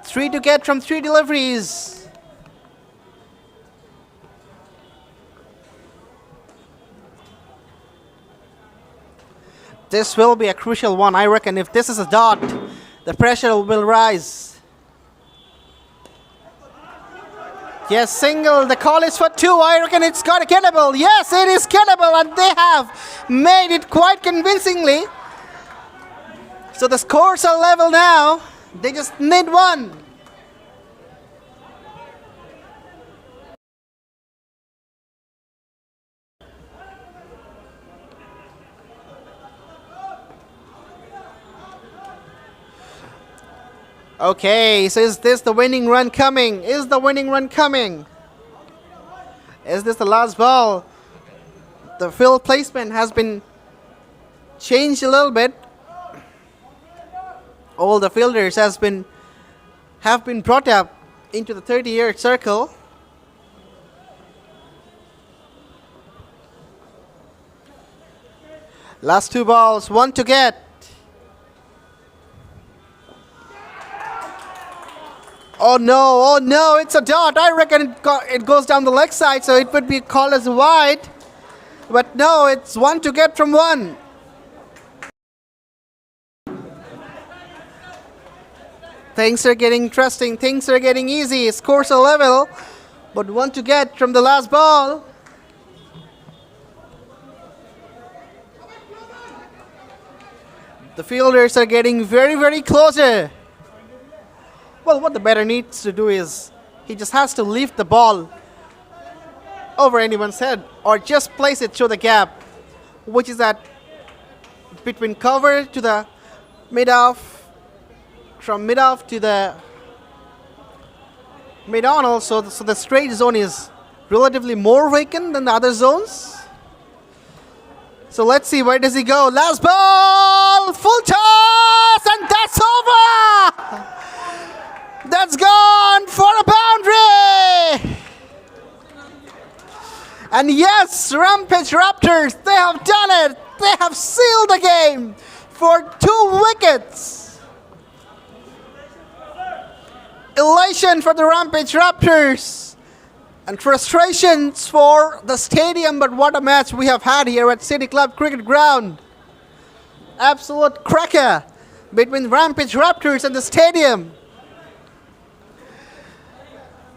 3 to get from 3 deliveries. This will be a crucial one. I reckon if this is a dot, the pressure will rise. Yes, single. The call is for 2. I reckon it's got gettable. Yes, it is gettable, and they have made it quite convincingly. So the scores are level now. They just need 1. Okay, so is this the winning run coming? Is the winning run coming? Is this the last ball? The field placement has been changed a little bit. All the fielders have been brought up into the 30-yard circle. Last 2 balls, 1 to get. Oh no, it's a dot. I reckon it goes down the leg side, so it would be called as wide. But no, it's 1 to get from 1. Things are getting interesting, things are getting easy. Scores are level, but 1 to get from the last ball. The fielders are getting very, very closer. Well, what the batter needs to do is he just has to lift the ball over anyone's head or just place it through the gap, which is that between cover to the mid-off, from mid-off to the mid-on also, so the straight zone is relatively more vacant than the other zones. So let's see, where does he go? Last ball, full toss, and that's over! That's gone for a boundary! And yes, Rampage Raptors, they have done it! They have sealed the game for 2 wickets! Elation for the Rampage Raptors and frustrations for the stadium, but what a match we have had here at City Club Cricket Ground. Absolute cracker between Rampage Raptors and the stadium.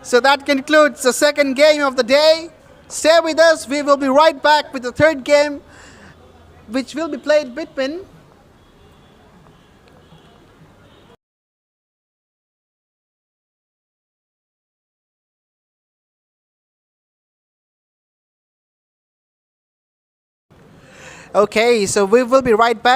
So that concludes the second game of the day. Stay with us. We will be right back with the third game, which will be played between Okay, so we will be right back.